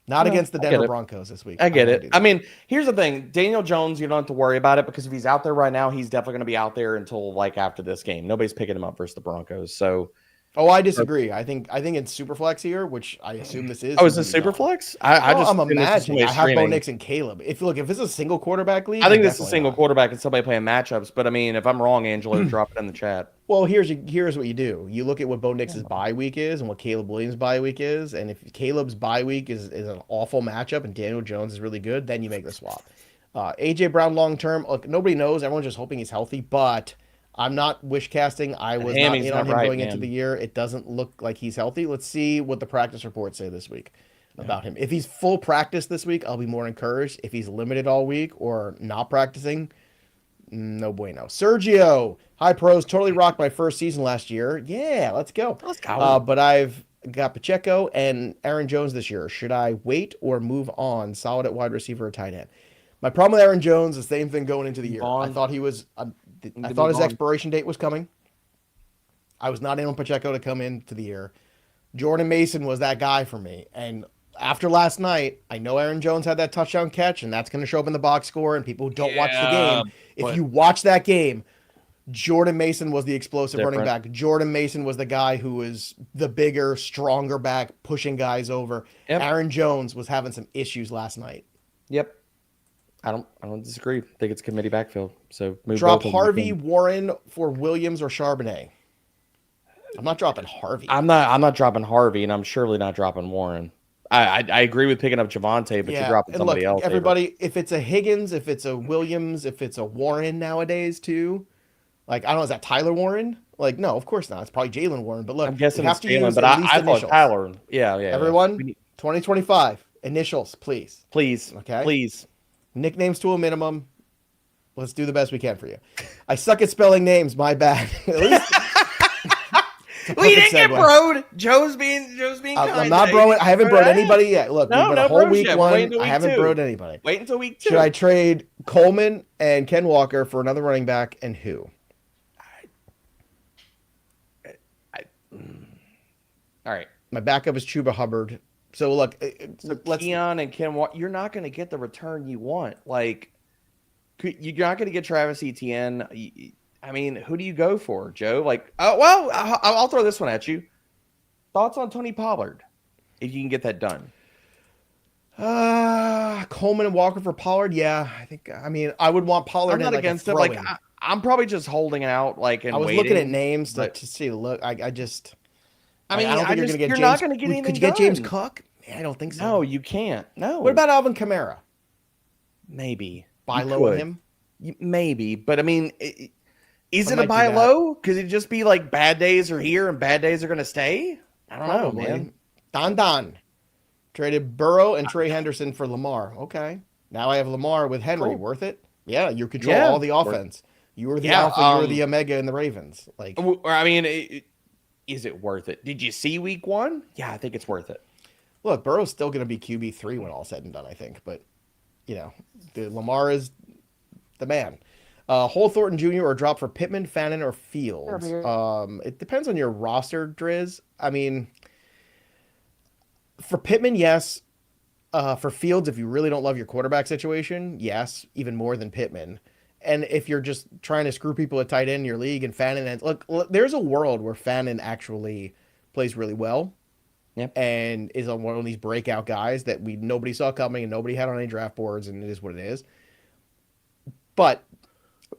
Not against the Denver Broncos this week. I get it. I mean, here's the thing. Daniel Jones, you don't have to worry about it because if he's out there right now, he's definitely going to be out there until like after this game. Nobody's picking him up versus the Broncos. So, I disagree. I think it's super flex here, which I assume this is. Oh, is this super flex? I'm imagining. I have Bo Nix and Caleb. If it's a single quarterback league, I think this is a single quarterback and somebody playing matchups. But I mean, if I'm wrong, Angelo, drop it in the chat. Well, here's what you do. You look at what Bo Nix's bye week is and what Caleb Williams' bye week is, and if Caleb's bye week is an awful matchup and Daniel Jones is really good, then you make the swap. AJ Brown long term. Look, nobody knows. Everyone's just hoping he's healthy, but I'm not wish casting. I was not in on him going into the year. It doesn't look like he's healthy. Let's see what the practice reports say this week about him. If he's full practice this week, I'll be more encouraged. If he's limited all week or not practicing, no bueno. Sergio, hi pros, totally rocked my first season last year. Yeah, let's go. But I've got Pacheco and Aaron Jones this year. Should I wait or move on? Solid at wide receiver or tight end. My problem with Aaron Jones is the same thing going into the year. I thought his expiration date was coming. I was not in on Pacheco to come into the year. Jordan Mason was that guy for me. And after last night, I know Aaron Jones had that touchdown catch, and that's going to show up in the box score, and people who don't watch the game. If you watch that game, Jordan Mason was the explosive running back. Jordan Mason was the guy who was the bigger, stronger back, pushing guys over. Yep. Aaron Jones was having some issues last night. Yep. I don't disagree. I think it's committee backfield. So drop Harvey, Warren for Williams or Charbonnet. I'm not dropping Harvey. I'm not dropping Harvey, and I'm surely not dropping Warren. I agree with picking up Javonte, but you're dropping somebody else. Everybody, if it's a Higgins, if it's a Williams, if it's a Warren nowadays too, like I don't know, is that Tyler Warren? Like no, of course not. It's probably Jalen Warren. But look, I'm guessing it's Jalen, but I thought Tyler. Yeah. Everyone, 2025 initials, please. Okay, please. Nicknames to a minimum. Let's do the best we can for you. I suck at spelling names. My bad. At least we didn't get broed. Joe's being kind. I'm not broing. I haven't broed anybody yet. Look, we've been a whole week one. I haven't broed anybody. Wait until week 2. Should I trade Coleman and Ken Walker for another running back and who? All right. My backup is Chuba Hubbard. So look, let's Keon and Ken Walker. You're not going to get the return you want. Like you're not going to get Travis Etienne. I mean, who do you go for, Joe? Like, I'll throw this one at you. Thoughts on Tony Pollard, if you can get that done? Coleman and Walker for Pollard. Yeah, I mean, I would want Pollard. I'm not against it. Like, I'm probably just holding out. Like, and I was waiting, looking at names to see. Look, I don't think you're going to get. You're James, not going to get anything. Could you get James Cook? I don't think so. No, you can't. No. What about Alvin Kamara? Maybe buy low on him. Maybe, but I mean. Is it a buy low? Could it just be like bad days are here and bad days are going to stay? I don't know, man. Don traded Burrow and Trey Henderson for Lamar. Okay. Now I have Lamar with Henry. Cool. Worth it? Yeah, you control all the offense. You were the alpha, you were the omega in the Ravens. Like, I mean, is it worth it? Did you see week 1? Yeah, I think it's worth it. Look, Burrow's still going to be QB3 when all said and done, I think. But, the Lamar is the man. Hole Thornton Jr. or drop for Pittman, Fannin, or Fields. It depends on your roster, Driz. I mean, for Pittman, yes. For Fields, if you really don't love your quarterback situation, yes, even more than Pittman. And if you're just trying to screw people at tight end in your league and Fannin, and look, there's a world where Fannin actually plays really well. Yep. And is on one of these breakout guys that nobody saw coming and nobody had on any draft boards, and it is what it is. But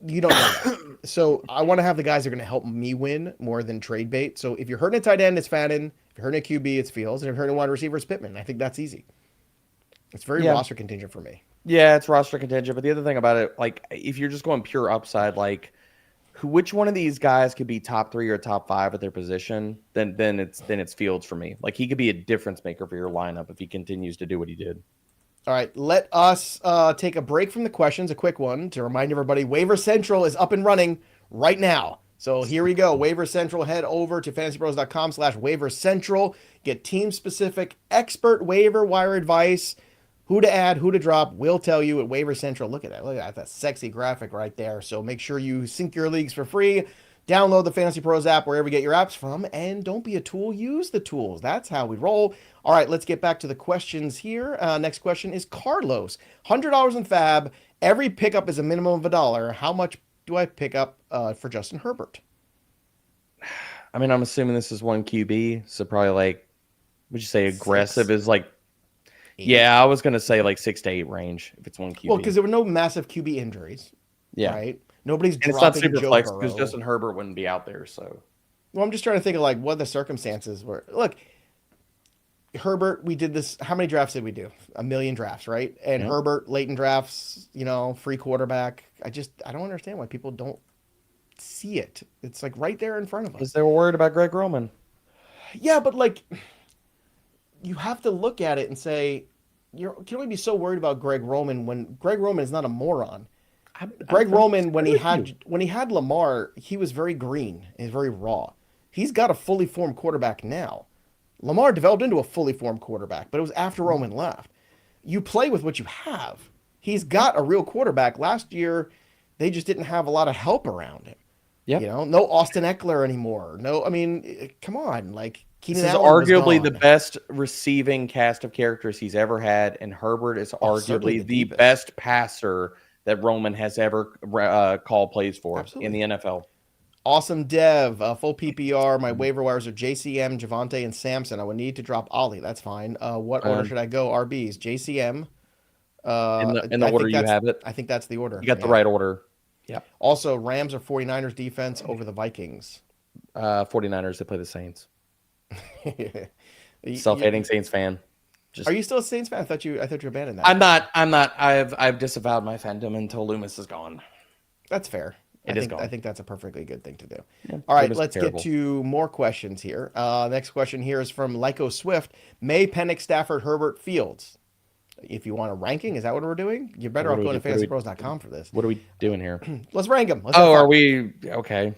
you don't know that. So I want to have the guys that are going to help me win more than trade bait. So if you're hurting a tight end, it's Fannin. If you're hurting a QB, it's Fields. And if you're hurting a wide receiver, it's Pittman. I think that's easy. It's very roster contingent for me. Yeah, it's roster contingent. But the other thing about it, like if you're just going pure upside, like which one of these guys could be top 3 or top 5 at their position, then it's Fields for me. Like he could be a difference maker for your lineup if he continues to do what he did. All right, let us take a break from the questions, a quick one, to remind everybody Waiver Central is up and running right now. So here we go. Waiver Central, head over to fantasypros.com/waiver central. Get team-specific expert waiver wire advice. Who to add, who to drop, we'll tell you at Waiver Central. Look at that. Look at that. That's a sexy graphic right there. So make sure you sync your leagues for free. Download the Fantasy Pros app wherever you get your apps from. And don't be a tool. Use the tools. That's how we roll. All right, let's get back to the questions here. Next question is Carlos. $100 in FAAB. Every pickup is a minimum of $1. How much do I pick up for Justin Herbert? I mean, I'm assuming this is one QB. So probably like, would you say aggressive 6. is like, 8. Yeah, I was going to say like 6 to 8 range if it's one QB. Well, because there were no massive QB injuries. Yeah. Right? Nobody's and dropping it's not super Joe flex Burrow. because Justin Herbert wouldn't be out there. So, well, I'm just trying to think of like what the circumstances were. Look, Herbert, we did this. How many drafts did we do? 1 million drafts, right? And Herbert, late in drafts, free quarterback. I don't understand why people don't see it. It's like right there in front of us. Because they were worried about Greg Roman. Yeah, but like, you have to look at it and say, you can only be so worried about Greg Roman when Greg Roman is not a moron. Greg Roman, when he had Lamar, he was very green and very raw. He's got a fully formed quarterback now. Lamar developed into a fully formed quarterback, but it was after Roman left. You play with what you have. He's got a real quarterback. Last year, they just didn't have a lot of help around him. Yeah, no Austin Eckler anymore. No, I mean, come on, like Keenan Allen arguably the best receiving cast of characters he's ever had, and Herbert is arguably the best passer that Roman has ever called plays for in the NFL. Awesome Dev, full PPR. My waiver wires are JCM, Javonte, and Samson. I would need to drop Ollie. That's fine. What order should I go? RBs, JCM. In the order you have it. I think that's the order. You got the right order. Yeah. Also, Rams or 49ers defense over the Vikings. 49ers, they play the Saints. Self-hating Saints fan. Are you still a Saints fan? I thought you abandoned that. I'm not. I've disavowed my fandom until Loomis is gone. That's fair. I think that's a perfectly good thing to do. Yeah, all right, let's get to more questions here. Next question here is from Lyco Swift. May, Penix, Stafford, Herbert, Fields. If you want a ranking, is that what we're doing? You're better off going to fantasypros.com for this. What are we doing here? Let's rank them. Are we? Okay.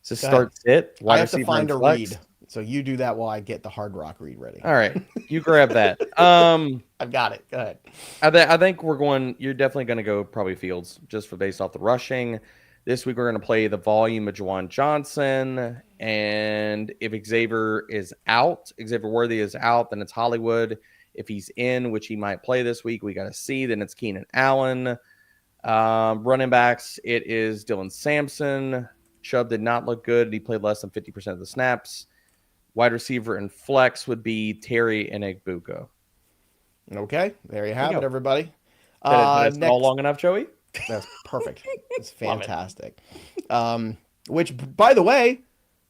So start sit. I have to find a read. So you do that while I get the Hard Rock read ready. All right. You grab that. I've got it. Go ahead. I think you're definitely going to go probably Fields just for based off the rushing. This week we're going to play the volume of Juwan Johnson. And if Xavier Worthy is out, then it's Hollywood. If he's in, which he might play this week, we got to see. Then it's Keenan Allen. Running backs, it is Dylan Sampson. Chubb did not look good. He played less than 50% of the snaps. Wide receiver and flex would be Terry and Egbuka. Okay, there you have it, everybody. That's all long enough, Joey? That's perfect. It's fantastic. Which, by the way,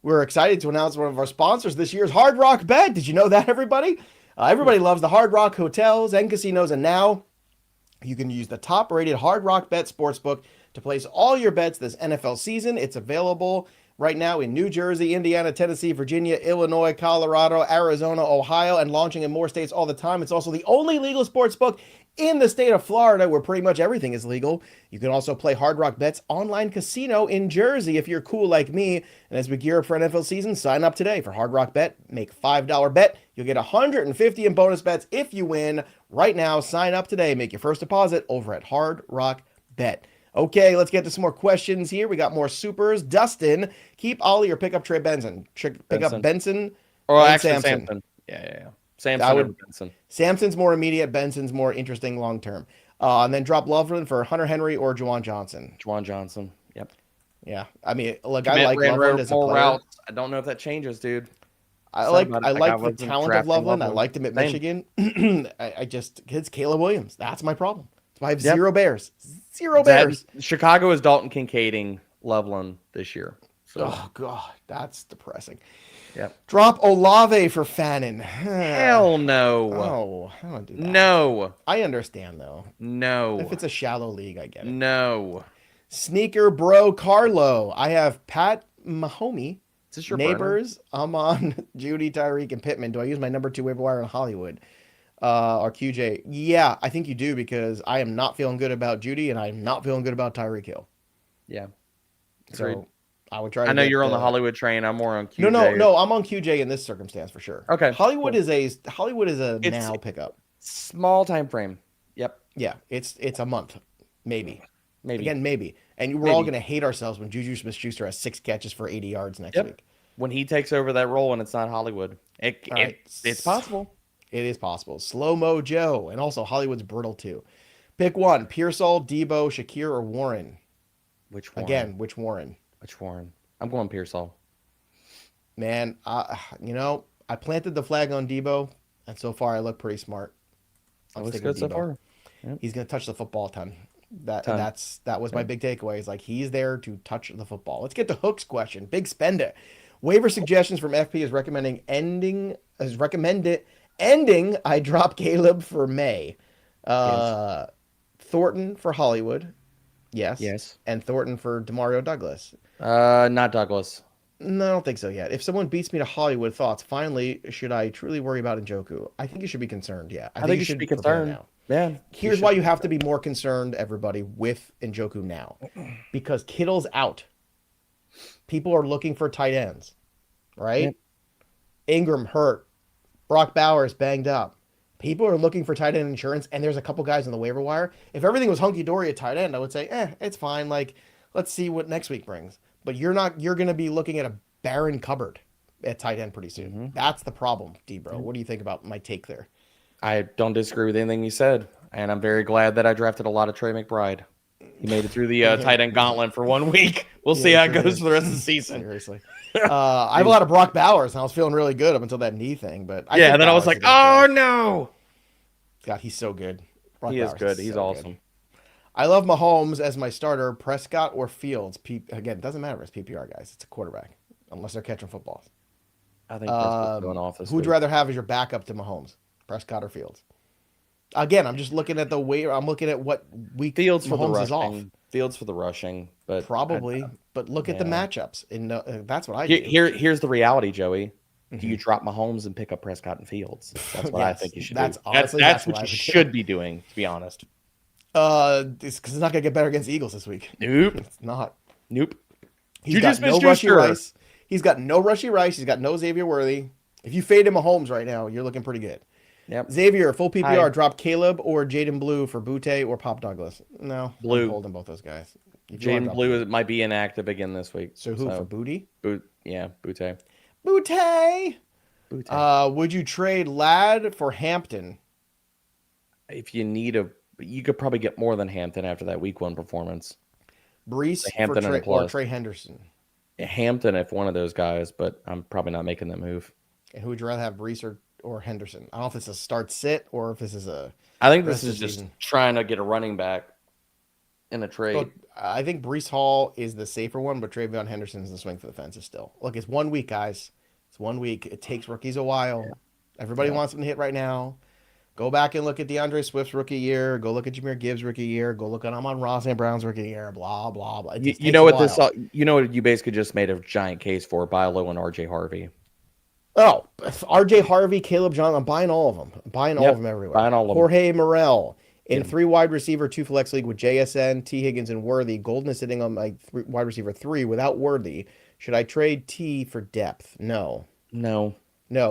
we're excited to announce one of our sponsors this year's Hard Rock Bet. Did you know that, everybody? Everybody loves the Hard Rock hotels and casinos, and now you can use the top-rated Hard Rock Bet Sportsbook to place all your bets this NFL season. It's available right now in New Jersey, Indiana, Tennessee, Virginia, Illinois, Colorado, Arizona, Ohio, and launching in more states all the time. It's also the only legal sportsbook in the state of Florida where pretty much everything is legal. You can also play Hard Rock Bet's online casino in Jersey if you're cool like me. And as we gear up for NFL season, sign up today for Hard Rock Bet. Make $5 bet. You'll get $150 in bonus bets if you win. Right now, sign up today. Make your first deposit over at Hard Rock Bet. Okay, let's get to some more questions here. We got more supers. Dustin, keep Ollie or pick up Trey Benson. Pick up Benson or actually Samson. Yeah. Samson or Benson. Samson's more immediate. Benson's more interesting long term. And then drop Loveland for Hunter Henry or Juwan Johnson. Juwan Johnson. Yep. Yeah. I mean, look, Commit I like Loveland as a more player. routes. I don't don't know if that changes, dude. I like the talent of Loveland. I liked him at Michigan. I just, it's Caleb Williams. That's my problem. That's why I have zero Bears. Zero Bears. Chicago is Dalton Kincaiding Loveland this year. So. Oh, God. That's depressing. Yep. Drop Olave for Fannin. Hell no. Oh, I don't do that. No. I understand, though. No. If it's a shallow league, I get it. No. Sneaker Bro Carlo. I have Pat Mahomey. Is this your Neighbors? Burner? I'm on Judy, Tyreek, and Pittman. Do I use my number 2 waiver wire in Hollywood? Or QJ? Yeah, I think you do, because I am not feeling good about Judy, and I'm not feeling good about Tyreek Hill. Yeah. So I would try to I know you're on the Hollywood train. I'm more on QJ. No, I'm on QJ in this circumstance for sure. Okay. Hollywood is a now pickup. Small time frame. Yep. Yeah, it's a month. Maybe. Maybe. Maybe. And we're all going to hate ourselves when Juju Smith-Schuster has 6 catches for 80 yards next week. When he takes over that role and it's not Hollywood. It's possible. It is possible. Slow-Mo Joe. And also Hollywood's brittle too. Pick one. Pearsall, Debo, Shakir, or Warren. Which Warren? Again, which Warren? Which Warren? I'm going Pearsall. Man, I planted the flag on Debo, and so far I look pretty smart. That looks good so far. Yep. He's going to touch the football a ton. That was my big takeaway. Is like he's there to touch the football. Let's get to Hook's question. Big spender. Waiver suggestions from FP is ending. I drop Caleb for May. Yes. Thornton for Hollywood. Yes. And Thornton for Demario Douglas. Not Douglas. No, I don't think so yet. If someone beats me to Hollywood, thoughts. Finally, should I truly worry about Njoku? I think you should be concerned. Yeah, I think you should be concerned now. Yeah. Here's why you have to be more concerned, everybody, with Njoku now. Because Kittle's out. People are looking for tight ends, right? Yep. Ingram hurt. Brock Bowers banged up. People are looking for tight end insurance, and there's a couple guys on the waiver wire. If everything was hunky-dory at tight end, I would say, it's fine. Like, let's see what next week brings. But you're going to be looking at a barren cupboard at tight end pretty soon. Mm-hmm. That's the problem, D-Bro. What do you think about my take there? I don't disagree with anything you said, and I'm very glad that I drafted a lot of Trey McBride. He made it through the tight end gauntlet for 1 week. We'll see how it goes for the rest of the season. Seriously. I have a lot of Brock Bowers, and I was feeling really good up until that knee thing. But and then I was like, oh, no. God, he's so good. He is good. He's awesome. Good. I love Mahomes as my starter, Prescott or Fields. Again, it doesn't matter. It's PPR, guys. It's a quarterback, unless they're catching footballs. I think Prescott's going off this Who'd you rather have as your backup to Mahomes, Prescott or Fields? Again, I'm just looking at the way. I'm looking at what week Fields for Mahomes the is off. Fields for the rushing, but probably. But look at the matchups, and that's what I do. Here's the reality, Joey. Do you drop Mahomes and pick up Prescott and Fields? That's what I think you should do. Honestly, that's what you should be doing, to be honest. Because it's not going to get better against the Eagles this week. Nope. It's not. Nope. He's got no Rushy Rice. He's got no Rushy Rice. He's got no Xavier Worthy. If you fade him Mahomes right now, you're looking pretty good. Yep. Xavier, full PPR, drop Caleb or Jaden Blue for Butte or Pop Douglas. No. Blue. I'm holding both those guys. Jaden Blue might be inactive again this week. So who, for Booty? Yeah, Butte. Butte! Would you trade Ladd for Hampton? If you need you could probably get more than Hampton after that week 1 performance. Brees or Trey Henderson? Hampton, if one of those guys, but I'm probably not making that move. And who would you rather have, Brees or Henderson? I don't know if it's a start-sit or if this is a... I think this is just trying to get a running back in a trade. Look, I think Brees Hall is the safer one, but Travion Henderson is the swing for the fences still. Look, it's 1 week, guys. It's 1 week. It takes rookies a while. Yeah. Everybody wants them to hit right now. Go back and look at DeAndre Swift's rookie year. Go look at Jahmyr Gibbs' rookie year. Go look at Amon-Ra St. Brown's rookie year. Blah, blah, blah. You know what you basically just made a giant case for? Buy low on RJ Harvey. Oh, RJ Harvey, Caleb Johnson. I'm buying all of them. I'm buying all of them everywhere. Buying all of them. Jorge Morel in 3 wide receiver, 2 flex league with JSN, T. Higgins, and Worthy. Golden is sitting on my wide receiver 3 without Worthy. Should I trade T for depth? No. See,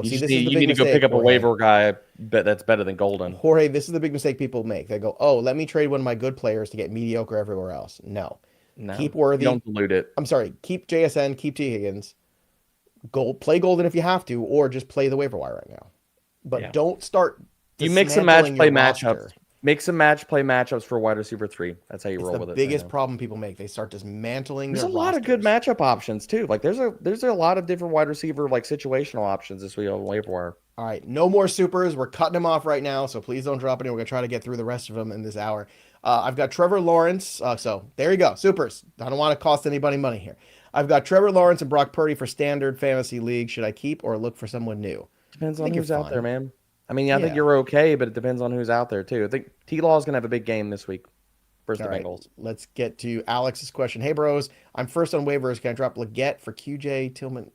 this is the big need to go pick up a waiver guy that's better than Golden. Jorge, this is the big mistake people make. They go, let me trade one of my good players to get mediocre everywhere else. No. Keep Worthy. Don't dilute it. I'm sorry. Keep JSN. Keep T. Higgins. Play Golden if you have to, or just play the waiver wire right now. But don't start. You mix and match, play matchups. Mix and match, play matchups for wide receiver 3. That's how you roll with it. It's the biggest problem people make. They start dismantling There's their a lot of good rosters. matchup options too. Like there's a lot of different wide receiver like situational options this week on waiver wire. All right, no more supers. We're cutting them off right now, so please don't drop any. We're gonna try to get through the rest of them in this hour. I've got Trevor Lawrence. So there you go, supers. I don't want to cost anybody money here. I've got Trevor Lawrence and Brock Purdy for standard fantasy league. Should I keep or look for someone new? Depends on who's out there, man. I mean, Yeah. think you're okay, but it depends on who's out there too. I think T-Law is gonna have a big game this week versus the Bengals. Let's get to Alex's question. Hey, bros, I'm first on waivers. Can I drop Leggett for QJ Tillman?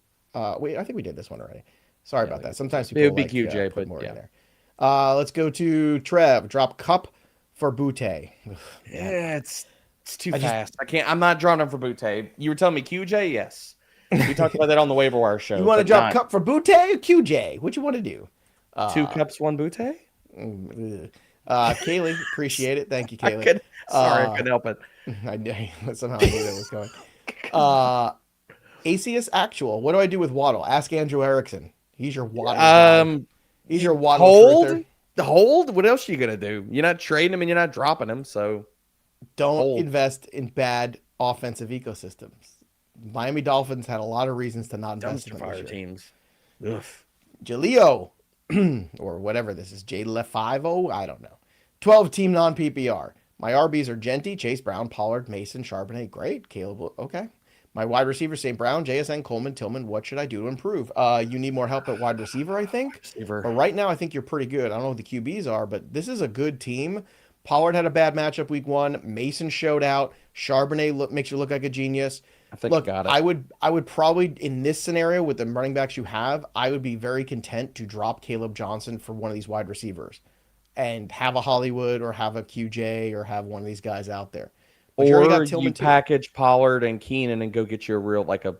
Wait, I think we did this one already. Sorry about that. Sometimes people it would be QJ, but put more in there. Let's go to Trev. Drop Cup for Butte. Yeah, it's too fast. I'm not drawing him for Butte. You were telling me QJ? Yes. We talked about that on the waiver wire show. You want to drop Cup for Butte or QJ? What you want to do? 2 cups, 1 Butte? Kaylee, appreciate it. Thank you, Kaylee. Sorry, I couldn't help it. Somehow I knew that was going. ACS Actual. What do I do with Waddle? Ask Andrew Erickson. He's your Waddle. He's your Waddle. Hold? What else are you gonna do? You're not trading him and you're not dropping him, so don't invest in bad offensive ecosystems. Miami Dolphins had a lot of reasons to not invest in fire teams. Jaleo, or whatever this is, J-Le-5-0, I don't know. 12-team non-PPR. My RBs are Genty, Chase Brown, Pollard, Mason, Charbonnet. Great. Caleb, okay. My wide receivers, St. Brown, JSN, Coleman, Tillman. What should I do to improve? You need more help at wide receiver, I think. But right now, I think you're pretty good. I don't know what the QBs are, but this is a good team. Pollard had a bad matchup week 1. Mason showed out. Charbonnet makes you look like a genius. I think look, got it. I would probably, in this scenario with the running backs you have, I would be very content to drop Caleb Johnson for one of these wide receivers and have a Hollywood or have a QJ or have one of these guys out there. But or you package Pollard and Keenan and go get you a real, like a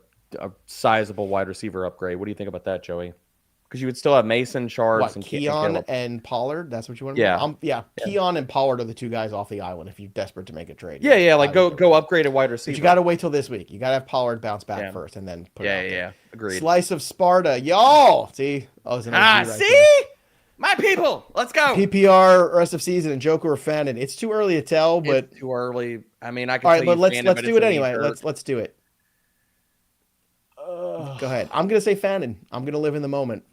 sizable wide receiver upgrade. What do you think about that, Joey? Because you would still have Mason, Shards, and Keon and Pollard. That's what you want to do? Yeah. Keon and Pollard are the 2 guys off the island if you're desperate to make a trade. Yeah. Like go upgrade a wide receiver. But you got to wait till this week. You got to have Pollard bounce back first and then put it out there. Yeah. Agreed. Slice of Sparta. Y'all. See? Oh, it's an OG see? There. My people. Let's go. PPR, rest of season, and Joker or Fannin. It's too early to tell, but it's too early. I mean, I can. All right, but let's do it anyway. Let's do it. Go ahead. I'm gonna say Fannin. I'm gonna live in the moment.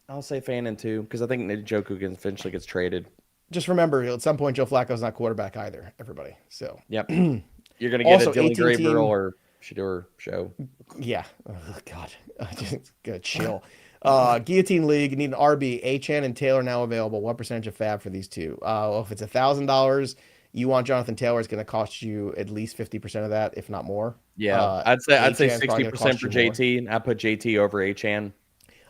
I'll say Fannin too, because I think Njoku eventually gets traded. Just remember, at some point, Joe Flacco's not quarterback either. Everybody. So. Yep. You're gonna get also, a Dylan Graver or Shador show. Yeah. Oh God. Just gotta chill. Guillotine League, you need an RB. Achane and Taylor now available. What percentage of FAAB for these two? Well, if it's $1,000, you want Jonathan Taylor, it's going to cost you at least 50% of that, if not more. Yeah, I'd say 60% for JT. I put JT over Achane.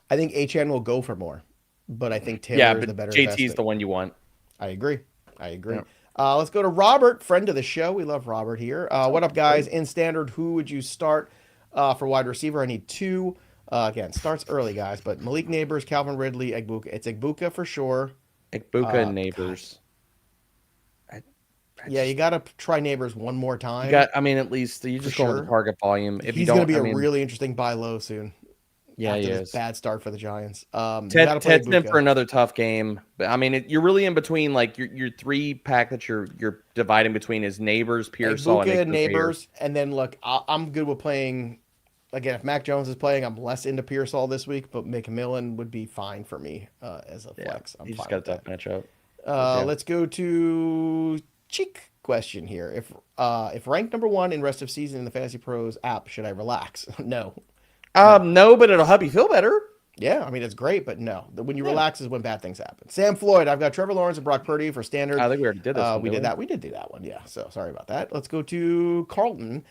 I think Achane will go for more, but I think Taylor is the better JT is the one you want. I agree. Yep. Let's go to Robert, friend of the show. We love Robert here. What up, guys? In standard, who would you start for wide receiver? I need 2. Again, starts early, guys, but Malik Neighbors, Calvin Ridley, Egbuka. It's Egbuka for sure. Egbuka and Neighbors. Yeah, you got to try Neighbors one more time. At least you just go with the target volume. If he's going to be a really interesting buy low soon. Yeah, he is. Bad start for the Giants. Ted's in for another tough game. But I mean, you're really in between. Like your 3-pack that you're dividing between is Neighbors, Pearsall, and Neighbors, and then look, I'm good with playing. Again, if Mac Jones is playing, I'm less into Pearsall this week, but McMillan would be fine for me as a flex. He just got a tough matchup. Let's go to Cheek question here. If ranked number 1 in rest of season in the FantasyPros app, should I relax? No. No, but it'll help you feel better. Yeah, I mean, it's great, but no. When you relax is when bad things happen. Sam Floyd, I've got Trevor Lawrence and Brock Purdy for standard. I think we already did this. We did that. We did do that one, yeah. So sorry about that. Let's go to Carlton.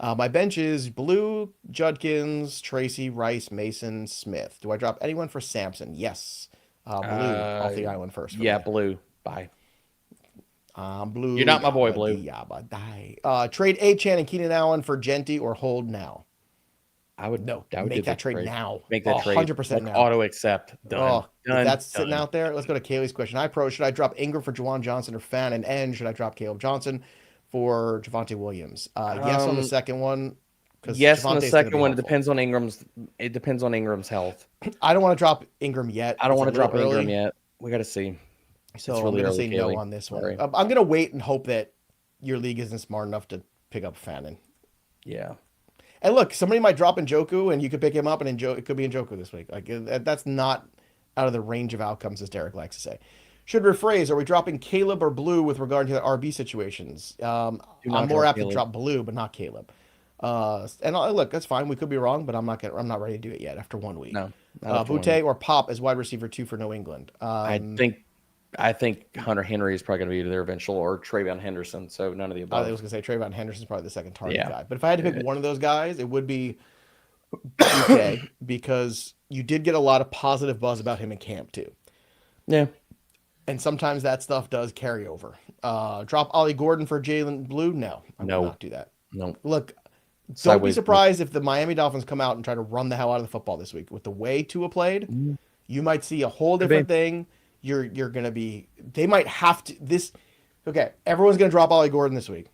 My bench is Blue, Judkins, Tracy, Rice, Mason, Smith. Do I drop anyone for Sampson? Yes. Blue off the island first. Yeah, me. Blue. Bye. Blue. You're not my boy, Blue. Trade Achane and Keenan Allen for Genty or hold now. I would make that trade now. Make that trade 100% now. Auto accept. Done. That's sitting out there. Let's go to Kaylee's question. Should I drop Ingram for Juwan Johnson or Fannin? And should I drop Caleb Johnson for Javonte Williams? Yes on the second one. Yes on the second one. It depends on Ingram's health. I don't want to drop Ingram yet. I don't want to drop Ingram yet. We got to see. So It's I'm really going to say early, no Kaylee. on this Sorry. one. I'm going to wait and hope that your league isn't smart enough to pick up Fannin. Yeah. And look, somebody might drop Njoku, and you could pick him up, and it could be Njoku this week. Like that's not out of the range of outcomes, as Derek likes to say. Should rephrase: are we dropping Caleb or Blue with regard to the RB situations? I'm more apt to drop Blue, but not Caleb. Look, that's fine. We could be wrong, but I'm not ready to do it yet after 1 week. No. Butte or Pop as wide receiver 2 for New England. I think Hunter Henry is probably going to be their eventual, or Travion Henderson. So none of the above. I was going to say Travion Henderson's probably the second target guy. But if I had to pick one of those guys, it would be Butte because you did get a lot of positive buzz about him in camp too. Yeah. And sometimes that stuff does carry over. Drop Ollie Gordon for Jalen Blue? No, I will not do that. No. Look, don't be surprised if the Miami Dolphins come out and try to run the hell out of the football this week. With the way Tua played, you might see a whole different thing. You're going to be... They might have to... Okay, everyone's going to drop Ollie Gordon this week.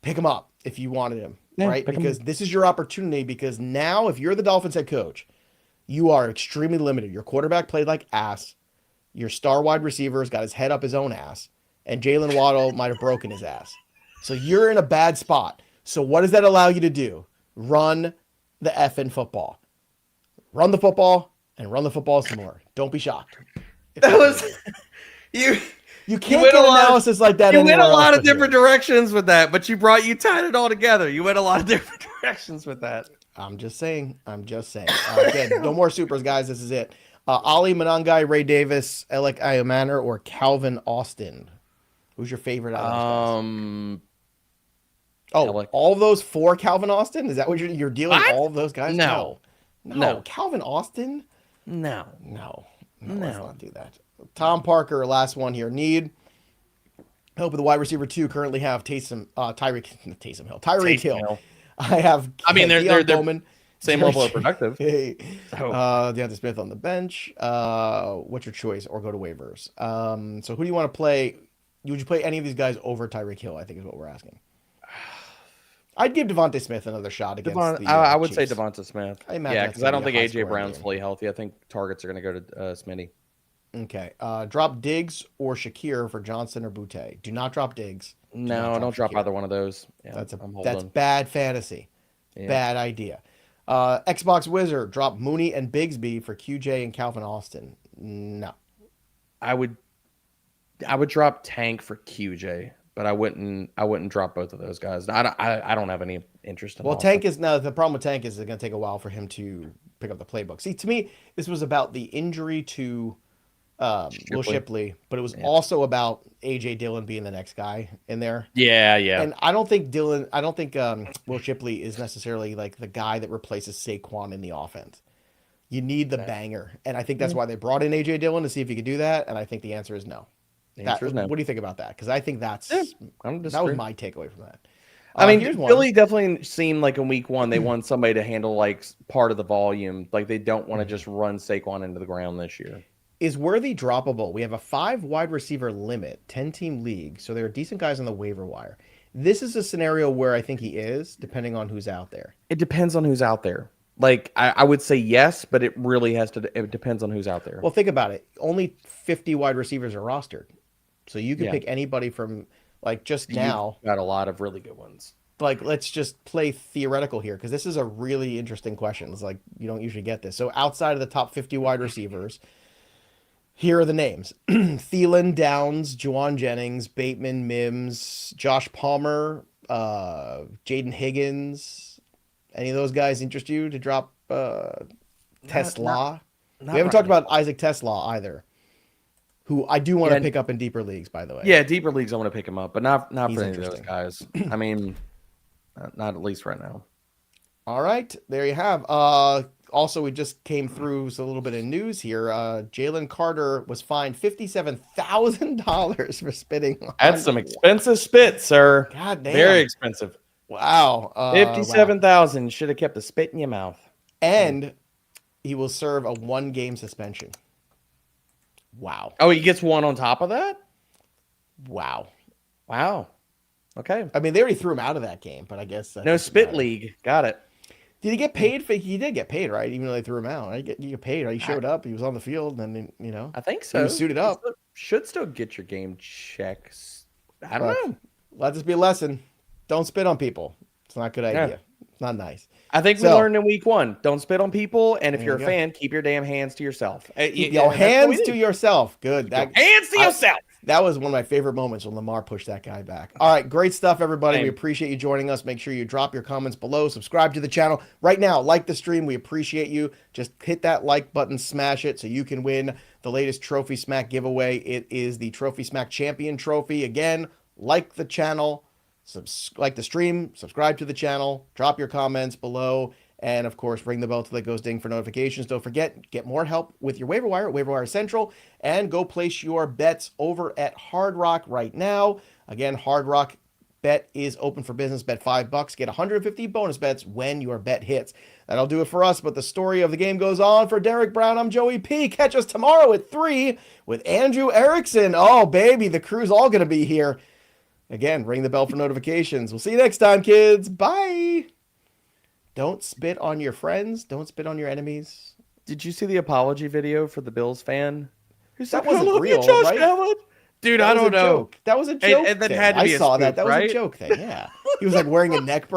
Pick him up if you wanted him, right? Because this is your opportunity, because now if you're the Dolphins head coach, you are extremely limited. Your quarterback played like ass. Your star wide receiver's got his head up his own ass. And Jalen Waddle might have broken his ass. So you're in a bad spot. So what does that allow you to do? Run the effing football. Run the football and run the football some more. Don't be shocked. That was you. You can't get analysis like that. You went a lot of different directions with that, but you tied it all together. You went a lot of different directions with that. I'm just saying. Again, no more supers, guys. This is it. Ali Manangai, Ray Davis, Alec Ayamaner, or Calvin Austin. Who's your favorite out of those guys? All of those for Calvin Austin? Is that what you're dealing with? All of those guys? No. Calvin Austin? No. Let's not do that. Tom Parker, last one here. Need help with the wide receiver 2. Currently have Tyreek Hill. I have. I mean, they're Bowman, same level of productive. DeAndre Smith on the bench. What's your choice? Or go to waivers. So who do you want to play? Would you play any of these guys over Tyreek Hill? I think is what we're asking. I'd give Devontae Smith another shot against the I would Chiefs. say Devonta Smith. Yeah, because I don't think AJ Brown's fully healthy. I think targets are going to go to Smitty. Okay. Drop Diggs or Shakir for Johnson or Butte. Do not drop Diggs. No, don't drop either one of those. Yeah, that's bad fantasy. Yeah. Bad idea. Xbox Wizard, drop Mooney and Bigsby for QJ and Calvin Austin. No. I would drop Tank for QJ, but I wouldn't drop both of those guys. I don't have any interest in. Well, Tank is now the problem with Tank is it's going to take a while for him to pick up the playbook. See, to me, this was about the injury to Will Shipley, but it was also about AJ Dillon being the next guy in there. Yeah. And I don't think Will Shipley is necessarily like the guy that replaces Saquon in the offense. You need the banger, and I think that's why they brought in AJ Dillon to see if he could do that. And I think the answer is no. No. What do you think about that? Because I think that was my takeaway from that. I mean, Philly definitely seemed like in week 1 they want somebody to handle like part of the volume. Like they don't want to just run Saquon into the ground this year. Is Worthy droppable? We have a 5 wide receiver limit, 10-team league, so there are decent guys on the waiver wire. This is a scenario where I think he is, depending on who's out there. It depends on who's out there. Like I would say yes, but it really it depends on who's out there. Well, think about it. Only 50 wide receivers are rostered. So you can pick anybody from like just now. You've got a lot of really good ones. Like let's just play theoretical here because this is a really interesting question. It's like you don't usually get this. So outside of the top 50 wide receivers, here are the names: Thielen, Downs, Juwan Jennings, Bateman, Mims, Josh Palmer, Jaden Higgins. Any of those guys interest you to drop Tesla? We haven't talked about Isaac Tesla either, who I do want to pick up in deeper leagues, by the way. Yeah, deeper leagues I want to pick him up, but not for any of those guys. I mean, not at least right now. All right, there you have. Also, we just came through a little bit of news here. Jalen Carter was fined $57,000 for spitting. That's some expensive spit, sir. God damn. Very expensive. Wow. 57,000. Should have kept the spit in your mouth. And he will serve a 1-game suspension. Wow. Oh, he gets 1 on top of that? Wow. Okay. I mean, they already threw him out of that game, but I guess no spit league. Got it. Did he get paid for? He did get paid, right? Even though they threw him out, you get paid. Right? He showed up. He was on the field, and then I think so. He was suited up. should still get your game checks. I don't know. Let this be a lesson. Don't spit on people. It's not a good idea. It's not nice. I think we learned in week 1. Don't spit on people, and if you're a fan, keep your damn hands to yourself. Keep your hands to yourself. Good. Hands to yourself. That was one of my favorite moments when Lamar pushed that guy back. All right, great stuff, everybody. Same. We appreciate you joining us. Make sure you drop your comments below. Subscribe to the channel right now. Like the stream. We appreciate you. Just hit that like button, smash it, so you can win the latest Trophy Smack giveaway. It is the Trophy Smack Champion Trophy. Again, like the channel, like the stream, subscribe to the channel, drop your comments below, and of course, ring the bell till it goes ding for notifications. Don't forget, get more help with your waiver wire at Waiver Wire Central, and go place your bets over at Hard Rock right now. Again, Hard Rock bet is open for business. Bet $5. Get 150 bonus bets when your bet hits. That'll do it for us, but the story of the game goes on. For Derek Brown, I'm Joey P. Catch us tomorrow at 3 with Andrew Erickson. Oh, baby, the crew's all going to be here. Again, ring the bell for notifications. We'll see you next time, kids. Bye. Don't spit on your friends. Don't spit on your enemies. Did you see the apology video for the Bills fan? That wasn't real, right? Dude, I don't know. That was a joke. And that had to be I saw a spoof, that. That was right? a joke thing. Yeah. He was like wearing a neck brace.